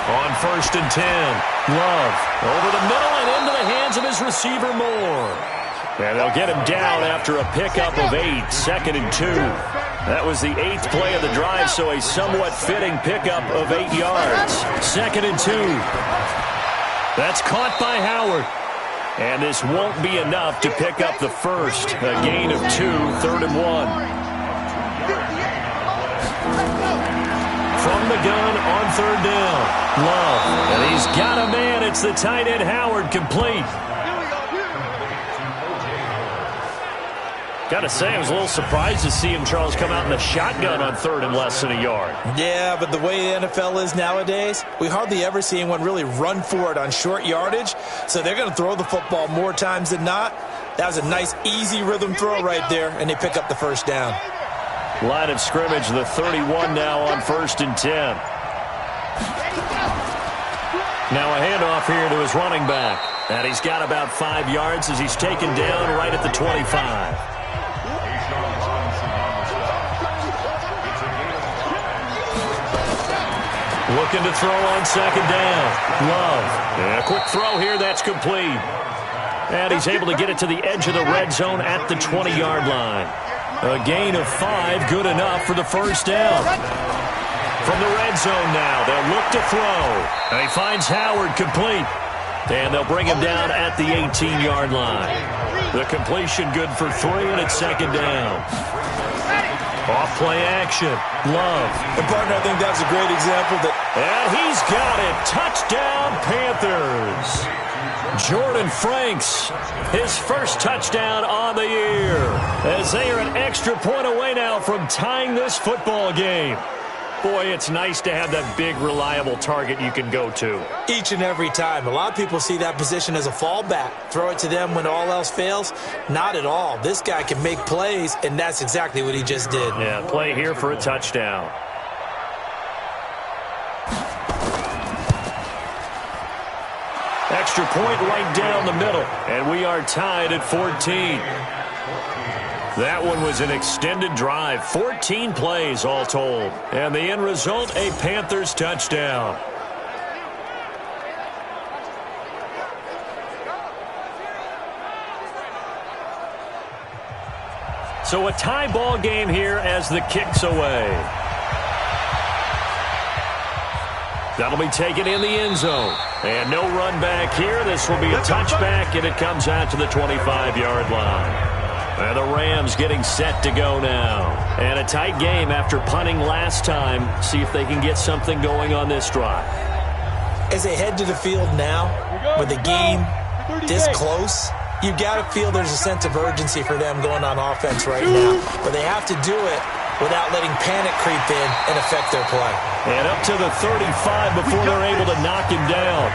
On 1st and 10, Love over the middle and into the hands of his receiver, Moore. And they'll get him down after a pickup of 8, 2nd and 2. That was the 8th play of the drive, so a somewhat fitting pickup of 8 yards. 2nd and 2. That's caught by Howard. And this won't be enough to pick up the first. A gain of 2, 3rd and 1. From the gun on 3rd down. Love. And he's got a man. It's the tight end Howard, complete. Got to say, I was a little surprised to see him, Charles, come out in the shotgun on 3rd and less than a yard. Yeah, but the way the NFL is nowadays, we hardly ever see anyone really run for it on short yardage. So they're going to throw the football more times than not. That was a nice, easy rhythm throw right there, and they pick up the first down. Line of scrimmage, the 31 now on 1st and 10. Now a handoff here to his running back. And he's got about 5 yards as he's taken down right at the 25. Looking to throw on 2nd down. Love. And a quick throw here. That's complete. And he's able to get it to the edge of the red zone at the 20-yard line. A gain of 5, good enough for the first down. From the red zone now, they'll look to throw. And he finds Howard, complete. And they'll bring him down at the 18-yard line. The completion good for 3, and it's 2nd down. Off play action. Love. And partner, I think that's a great example that And he's got it. Touchdown, Panthers. Jordan Franks, his first touchdown on the year, as they are an extra point away now from tying this football game. Boy, it's nice to have that big, reliable target you can go to. Each and every time. A lot of people see that position as a fallback. Throw it to them when all else fails. Not at all. This guy can make plays, and that's exactly what he just did. Yeah, play here for a touchdown. Extra point right down the middle, and we are tied at 14. That one was an extended drive, 14 plays all told. And the end result, a Panthers touchdown. So a tie ball game here as the kick's away. That'll be taken in the end zone. And no run back here. This will be a touchback, and it comes out to the 25-yard line. And the Rams getting set to go now. And a tight game after punting last time. See if they can get something going on this drive. As they head to the field now, with the game this close, you've got to feel there's a sense of urgency for them going on offense right now. But they have to do it without letting panic creep in and affect their play. And up to the 35 before they're able to knock him down.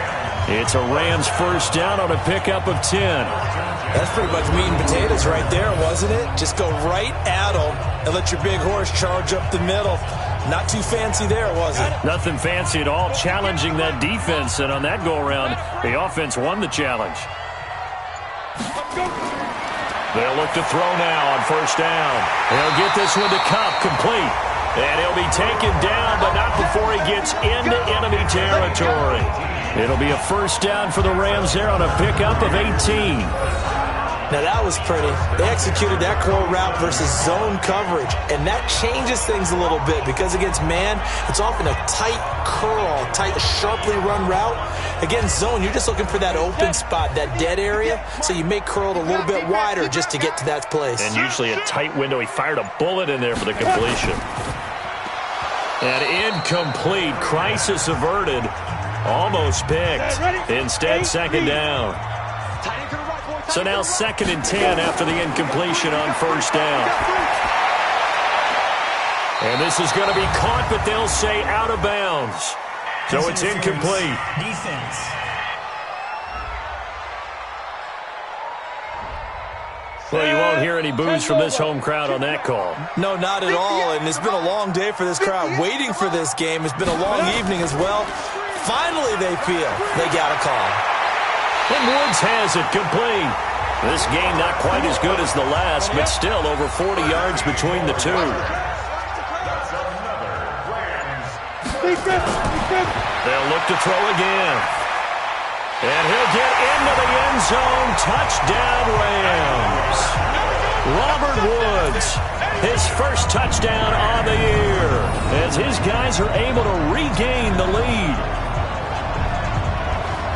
It's a Rams first down on a pickup of 10. That's pretty much meat and potatoes right there, wasn't it? Just go right at them and let your big horse charge up the middle. Not too fancy there, was it? Nothing fancy at all, challenging that defense. And on that go-around, the offense won the challenge. They'll look to throw now on first down. They'll get this one to Cup, complete. And he'll be taken down, but not before he gets into enemy territory. It'll be a first down for the Rams there on a pickup of 18. Now that was pretty. They executed that curl route versus zone coverage, and that changes things a little bit because against man, it's often a tight curl, tight, sharply run route. Against zone, you're just looking for that open spot, that dead area, so you make curl a little bit wider just to get to that place. And usually a tight window. He fired a bullet in there for the completion. And incomplete. Crisis averted. Almost picked. Instead, second down. So now 2nd and 10 after the incompletion on first down. And this is going to be caught, but they'll say out of bounds. So it's incomplete. Defense. Well, you won't hear any boos from this home crowd on that call. No, not at all, and it's been a long day for this crowd waiting for this game. It's been a long evening as well. Finally, they feel they got a call. And Woods has it complete. This game not quite as good as the last, but still over 40 yards between the two. They'll look to throw again. And he'll get into the end zone. Touchdown, Rams. Robert Woods, his first touchdown on the year, as his guys are able to regain the lead.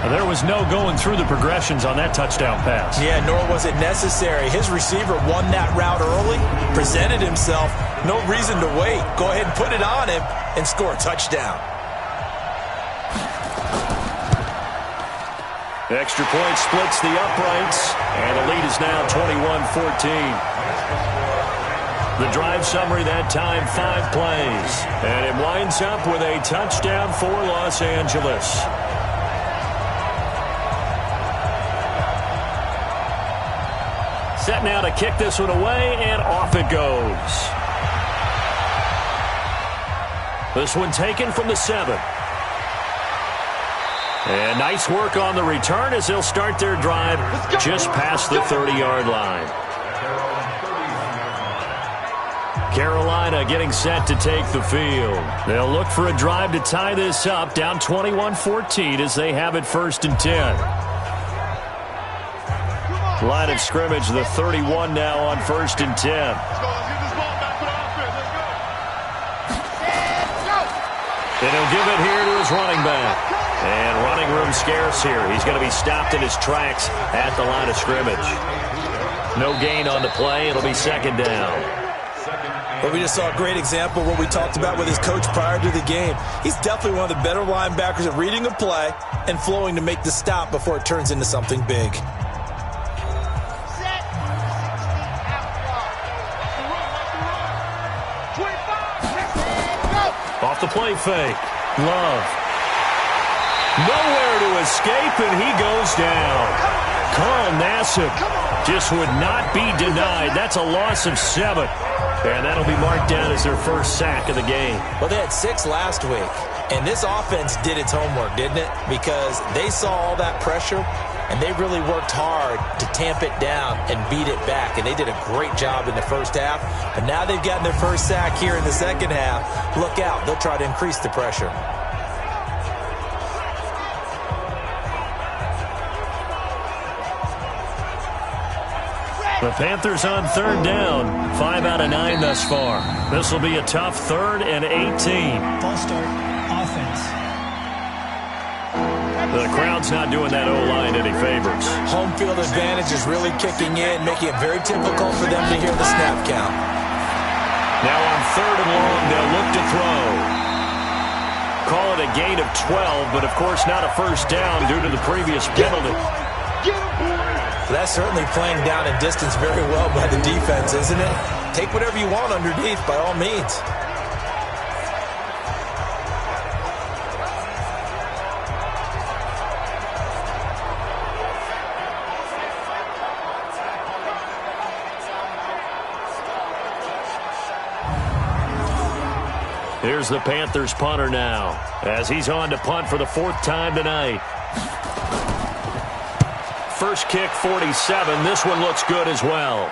There was no going through the progressions on that touchdown pass. Yeah, nor was it necessary. His receiver won that route early, presented himself. No reason to wait. Go ahead and put it on him and score a touchdown. Extra point splits the uprights, and the lead is now 21-14. The drive summary that time, 5 plays. And it winds up with a touchdown for Los Angeles. Set now to kick this one away, and off it goes. This one taken from the 7. And nice work on the return as they'll start their drive just past the 30-yard line. Carolina getting set to take the field. They'll look for a drive to tie this up, down 21-14 as they have it 1st and 10. Line of scrimmage, the 31 now on 1st and 10. And he'll give it here to his running back. And running room scarce here. He's going to be stopped in his tracks at the line of scrimmage. No gain on the play. It'll be 2nd down. Well, we just saw a great example of what we talked about with his coach prior to the game. He's definitely one of the better linebackers at reading a play and flowing to make the stop before it turns into something big. Set. 60 out. 25. Go. Off the play fake. Love. Nowhere to escape, and he goes down. Carl Nassib just would not be denied. That's a loss of 7. And that'll be marked down as their first sack of the game. Well, they had 6 last week, and this offense did its homework, didn't it? Because they saw all that pressure, and they really worked hard to tamp it down and beat it back. And they did a great job in the first half. But now they've gotten their first sack here in the second half. Look out. They'll try to increase the pressure. The Panthers on 3rd down. 5 out of 9 thus far. This will be a tough 3rd and 18. Ball start, offense. The crowd's not doing that O-line any favors. Home field advantage is really kicking in, making it very difficult for them to hear the snap count. Now on 3rd and long, they'll look to throw. Call it a gain of 12, but of course not a first down due to the previous penalty. That's certainly playing down in distance very well by the defense, isn't it? Take whatever you want underneath, by all means. Here's the Panthers punter now, as he's on to punt for the 4th time tonight. First kick, 47. This one looks good as well.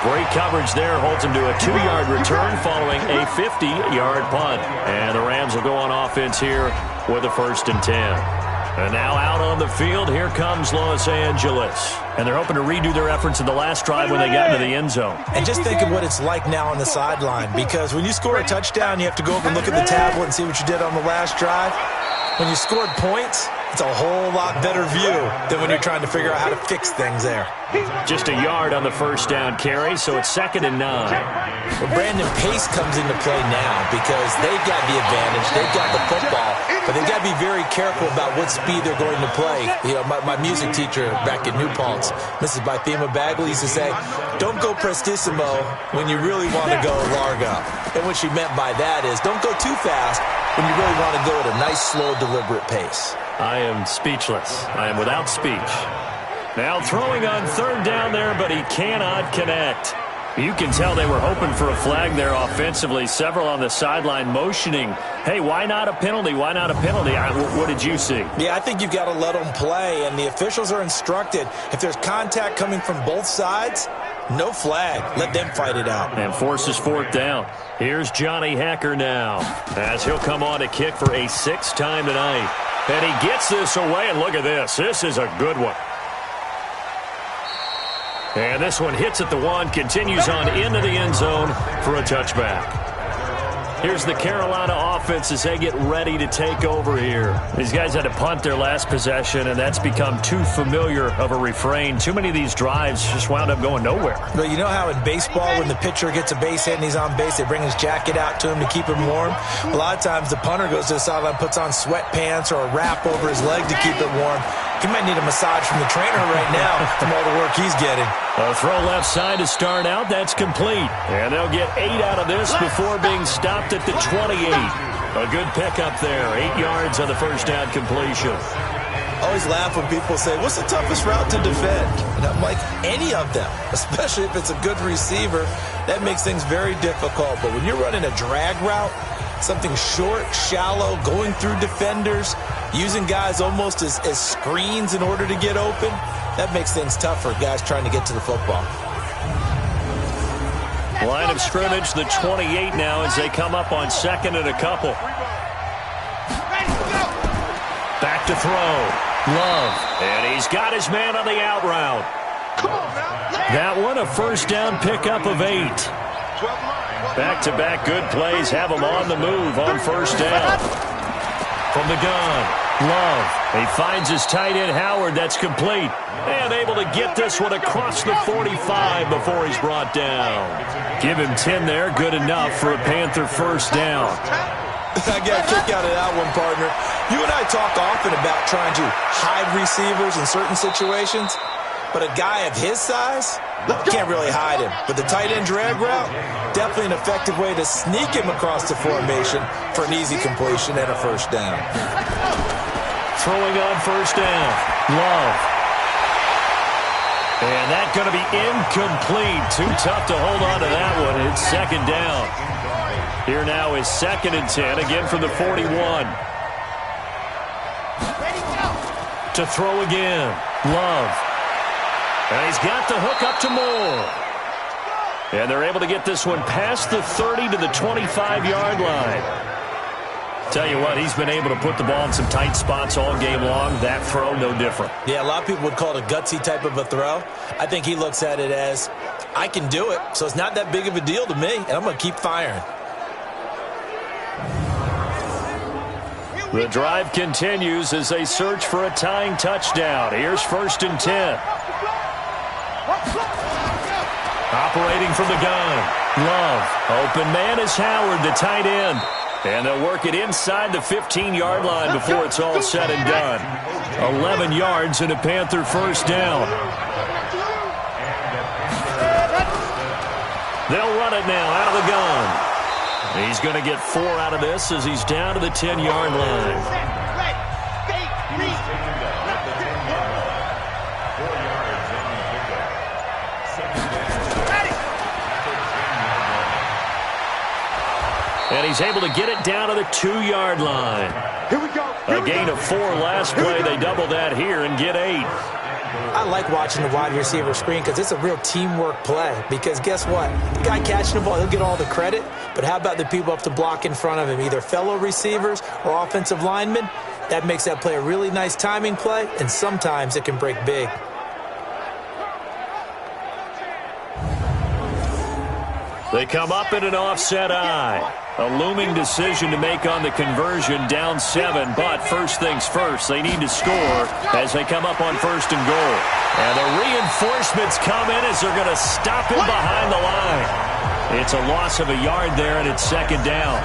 Great coverage there. Holds him to a 2-yard return following a 50-yard punt. And the Rams will go on offense here with a 1st and 10. And now out on the field, here comes Los Angeles. And they're hoping to redo their efforts in the last drive when they got into the end zone. And just think of what it's like now on the sideline. Because when you score a touchdown, you have to go over and look at the tablet and see what you did on the last drive. When you scored points, it's a whole lot better view than when you're trying to figure out how to fix things there. Just a yard on the first down carry, so it's 2nd and 9. Well, Brandon, pace comes into play now because they've got the advantage. They've got the football, but they've got to be very careful about what speed they're going to play. You know, my music teacher back in New Paltz, Mrs. Bythema Bagley, used to say, don't go prestissimo when you really want to go largo. And what she meant by that is don't go too fast when you really want to go at a nice, slow, deliberate pace. I am speechless. I am without speech. Now throwing on 3rd down there, but he cannot connect. You can tell they were hoping for a flag there offensively. Several on the sideline motioning, hey, why not a penalty? Why not a penalty? What did you see? Yeah, I think you've got to let them play, and the officials are instructed. If there's contact coming from both sides, no flag. Let them fight it out. And forces 4th down. Here's Johnny Hacker now, as he'll come on to kick for a 6th time tonight. And he gets this away, and look at this. This is a good one. And this one hits at the 1, continues on into the end zone for a touchback. Here's the Carolina offense as they get ready to take over here. These guys had to punt their last possession, and that's become too familiar of a refrain. Too many of these drives just wound up going nowhere. But you know how in baseball, when the pitcher gets a base hit and he's on base, they bring his jacket out to him to keep him warm? A lot of times the punter goes to the sideline, puts on sweatpants or a wrap over his leg to keep it warm. He might need a massage from the trainer right now from all the work he's getting. A throw left side to start out. That's complete. And they'll get 8 out of this before being stopped at the 28. A good pickup there. 8 yards on the first down completion. I always laugh when people say, what's the toughest route to defend? And I'm like, any of them, especially if it's a good receiver. That makes things very difficult. But when you're running a drag route, something short, shallow, going through defenders, using guys almost as screens in order to get open, that makes things tough for guys trying to get to the football. Line of scrimmage, the 28 now as they come up on 2nd and a couple. Back to throw. Love. And he's got his man on the out route. That one, a first down pickup of 8. Back-to-back good plays have him on the move on first down. From the gun, Love. He finds his tight end, Howard. That's complete. And able to get this one across the 45 before he's brought down. Give him 10 there. Good enough for a Panther first down. I got a kick out of that one, partner. You and I talk often about trying to hide receivers in certain situations, but a guy of his size, can't really hide him. But the tight end drag route, definitely an effective way to sneak him across the formation for an easy completion and a first down. Throwing on first down. Love. And that's going to be incomplete. Too tough to hold on to that one. It's second down. Here now is 2nd and 10, again from the 41. To throw again. Love. And he's got the hook up to Moore. And they're able to get this one past the 30 to the 25-yard line. Tell you what, he's been able to put the ball in some tight spots all game long. That throw, no different. Yeah, a lot of people would call it a gutsy type of a throw. I think he looks at it as, I can do it, so it's not that big of a deal to me, and I'm going to keep firing. The drive continues as they search for a tying touchdown. Here's 1st and 10. Operating from the gun. Love. Open man is Howard, the tight end. And they'll work it inside the 15-yard line before it's all said and done. 11 yards and a Panther first down. They'll run it now out of the gun. He's going to get 4 out of this as he's down to the 10-yard line. And he's able to get it down to the 2-yard line. Here we go. A gain of 4 last play. They double that here and get 8. I like watching the wide receiver screen because it's a real teamwork play. Because guess what? The guy catching the ball, he'll get all the credit. But how about the people up to block in front of him, either fellow receivers or offensive linemen? That makes that play a really nice timing play, and sometimes it can break big. They come up in an offset eye. A looming decision to make on the conversion, down 7. But first things first, they need to score as they come up on 1st and goal. And the reinforcements come in as they're going to stop him behind the line. It's a loss of a yard there, and it's 2nd down.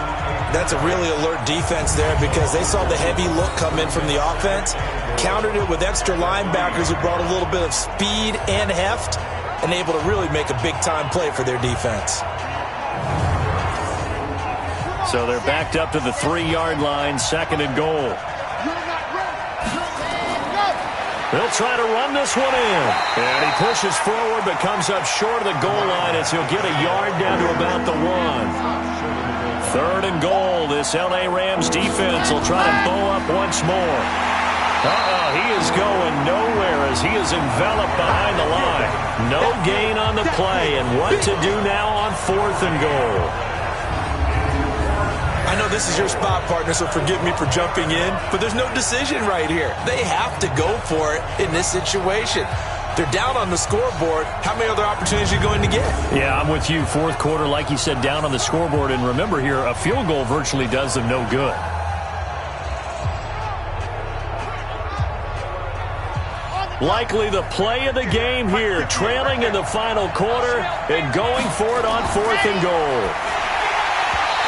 That's a really alert defense there because they saw the heavy look come in from the offense, countered it with extra linebackers who brought a little bit of speed and heft, and able to really make a big-time play for their defense. So they're backed up to the 3-yard line, 2nd and goal. They'll try to run this one in. And he pushes forward but comes up short of the goal line as he'll get a yard down to about the 1. 3rd and goal. This L.A. Rams defense will try to bow up once more. He is going nowhere as he is enveloped behind the line. No gain on the play, and what to do now on 4th and goal. I know this is your spot, partner, so forgive me for jumping in, but there's no decision right here. They have to go for it in this situation. They're down on the scoreboard. How many other opportunities are you going to get? Yeah, I'm with you. 4th quarter, like you said, down on the scoreboard. And remember here, a field goal virtually does them no good. Likely the play of the game here, trailing in the final quarter and going for it on 4th and goal.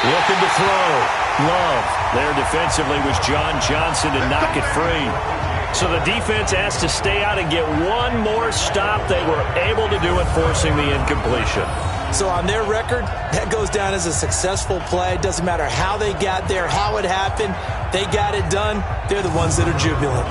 Looking to throw. Love. There defensively was John Johnson to knock it free. So the defense has to stay out and get one more stop. They were able to do it, forcing the incompletion. So on their record, that goes down as a successful play. Doesn't matter how they got there, how it happened. They got it done. They're the ones that are jubilant.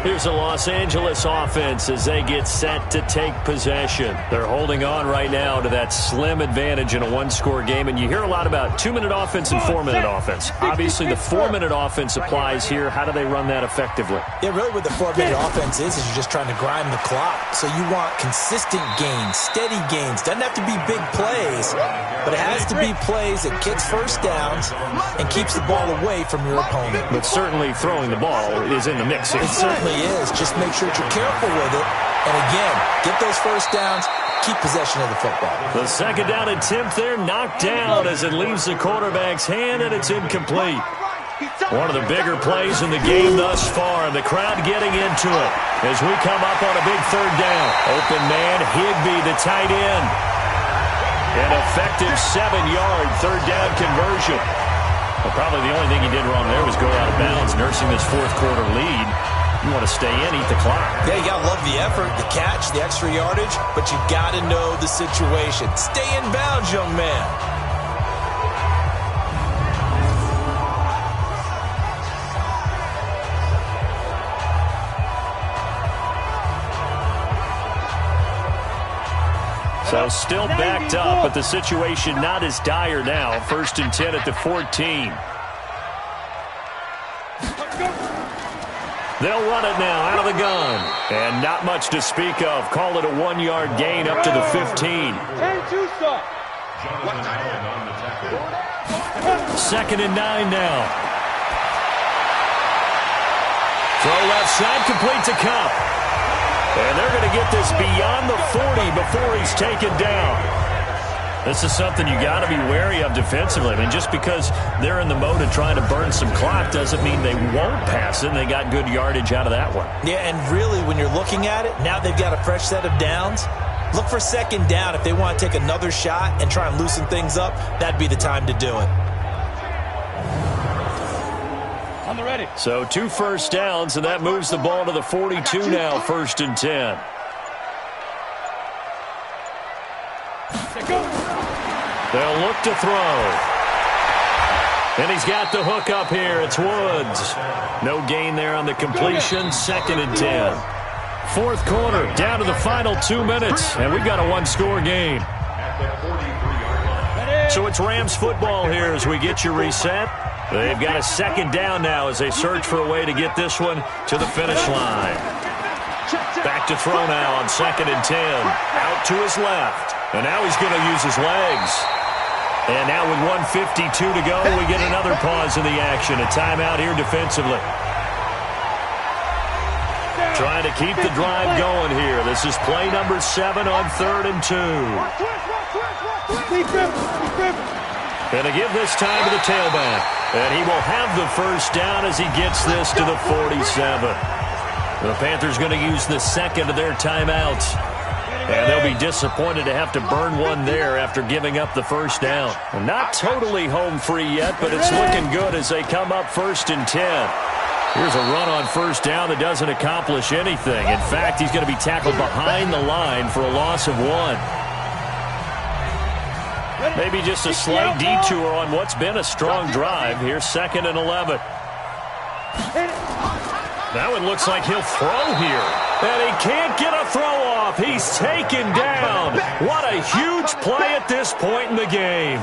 Here's a Los Angeles offense as they get set to take possession. They're holding on right now to that slim advantage in a one-score game. And you hear a lot about 2-minute offense and 4-minute offense. Obviously, the 4-minute offense applies here. How do they run that effectively? Yeah, really what the 4-minute offense is you're just trying to grind the clock. So you want consistent gains, steady gains. Doesn't have to be big plays, but it has to be plays that gets first downs and keeps the ball away from your opponent. But certainly throwing the ball is in the mix here. It certainly is. Just make sure that you're careful with it. And again, get those first downs, keep possession of the football. The 2nd down attempt there knocked down as it leaves the quarterback's hand, and it's incomplete. One of the bigger plays in the game thus far, and the crowd getting into it as we come up on a big third down. Open man, Higbee, the tight end. An effective 7-yard third down conversion. Well, probably the only thing he did wrong there was go out of bounds, nursing this fourth quarter lead. You want to stay in, eat the clock. Yeah, you got to love the effort, the catch, the extra yardage, but you got to know the situation. Stay in bounds, young man. So still backed up, but the situation not as dire now. 1st and 10 at the 14. They'll run it now out of the gun. And not much to speak of. Call it a 1-yard gain up to the 15. 2nd and 9 now. Throw left side, complete to Cup. And they're going to get this beyond the 40 before he's taken down. This is something you got to be wary of defensively. I mean, just because they're in the mode of trying to burn some clock doesn't mean they won't pass it. And they got good yardage out of that one. Yeah, and really, when you're looking at it, now they've got a fresh set of downs. Look for 2nd down. If they want to take another shot and try and loosen things up, that'd be the time to do it. So 2 first downs, and that moves the ball to the 42 now, 1st and 10. They'll look to throw. And he's got the hook up here. It's Woods. No gain there on the completion. 2nd and 10. 4th quarter, down to the final 2 minutes, and we've got a 1-score game. So it's Rams football here as we get you reset. They've got a 2nd down now as they search for a way to get this one to the finish line. Back to throw now on 2nd and 10. Out to his left. And now he's going to use his legs. And now with 1:52 to go, we get another pause in the action. A timeout here defensively. Trying to keep the drive going here. This is play number 7 on 3rd and 2. Going to give this time to the tailback. And he will have the 1st down as he gets this to the 47. The Panthers going to use the 2nd of their timeouts. And they'll be disappointed to have to burn one there after giving up the 1st down. Well, not totally home free yet, but it's looking good as they come up 1st and 10. Here's a run on 1st down that doesn't accomplish anything. In fact, he's going to be tackled behind the line for a loss of 1. Maybe just a slight detour on what's been a strong drive. Here's 2nd and 11. That one looks like he'll throw here. And he can't get a throw off. He's taken down. What a huge play at this point in the game.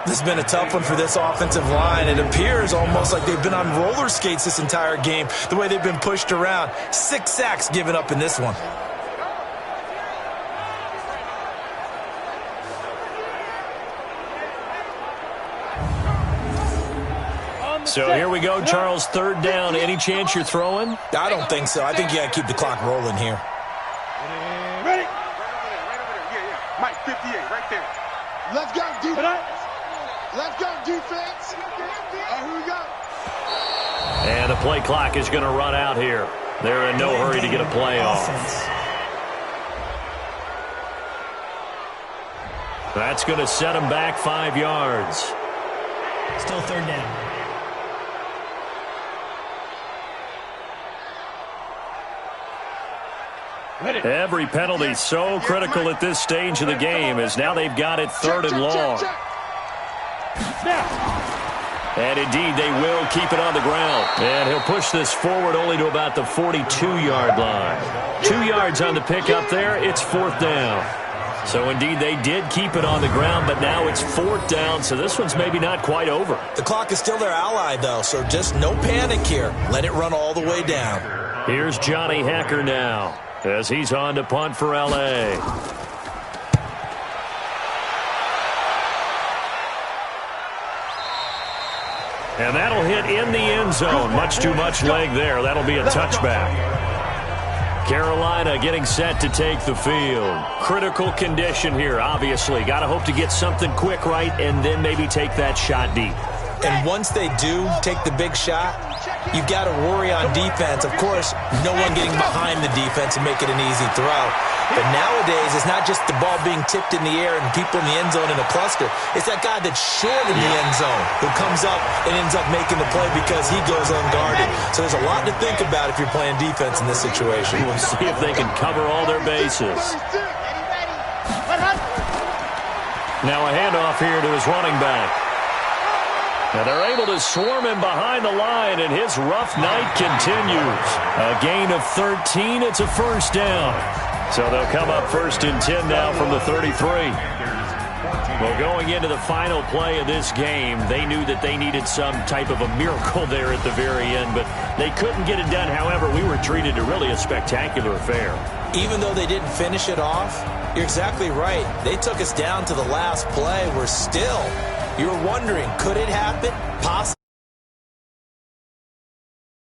This has been a tough one for this offensive line. It appears almost like they've been on roller skates this entire game, the way they've been pushed around. 6 sacks given up in this one. So here we go, Charles, 3rd down. Any chance you're throwing? I don't think so. I think you got to keep the clock rolling here. Ready? Right over there. Yeah. Mike, 58, right there. Let's go, defense. Let's go, defense. Here we go. And the play clock is going to run out here. They're in no hurry to get a play off. That's going to set them back 5 yards. Still 3rd down. Every penalty so critical at this stage of the game as now they've got it 3rd and long. And indeed, they will keep it on the ground. And he'll push this forward only to about the 42-yard line. 2 yards on the pickup there. It's 4th down. So indeed, they did keep it on the ground, but now it's 4th down, so this one's maybe not quite over. The clock is still their ally, though, so just no panic here. Let it run all the way down. Here's Johnny Hacker now, as he's on to punt for L.A. And that'll hit in the end zone. Much too much leg there. That'll be a touchback. Carolina getting set to take the field. Critical condition here, obviously. Got to hope to get something quick right and then maybe take that shot deep. And once they do take the big shot, you've got to worry on defense. Of course, no one getting behind the defense and make it an easy throw. But nowadays, it's not just the ball being tipped in the air and people in the end zone in a cluster. It's that guy that's short in the end zone who comes up and ends up making the play because he goes unguarded. So there's a lot to think about if you're playing defense in this situation. We'll see if they can cover all their bases. Now a handoff here to his running back. Now they're able to swarm him behind the line, and his rough night continues. A gain of 13. It's a first down. So they'll come up 1st and 10 now from the 33. Well, going into the final play of this game, they knew that they needed some type of a miracle there at the very end, but they couldn't get it done. However, we were treated to really a spectacular affair. Even though they didn't finish it off, you're exactly right. They took us down to the last play. We're still, you were wondering, could it happen? Possibly.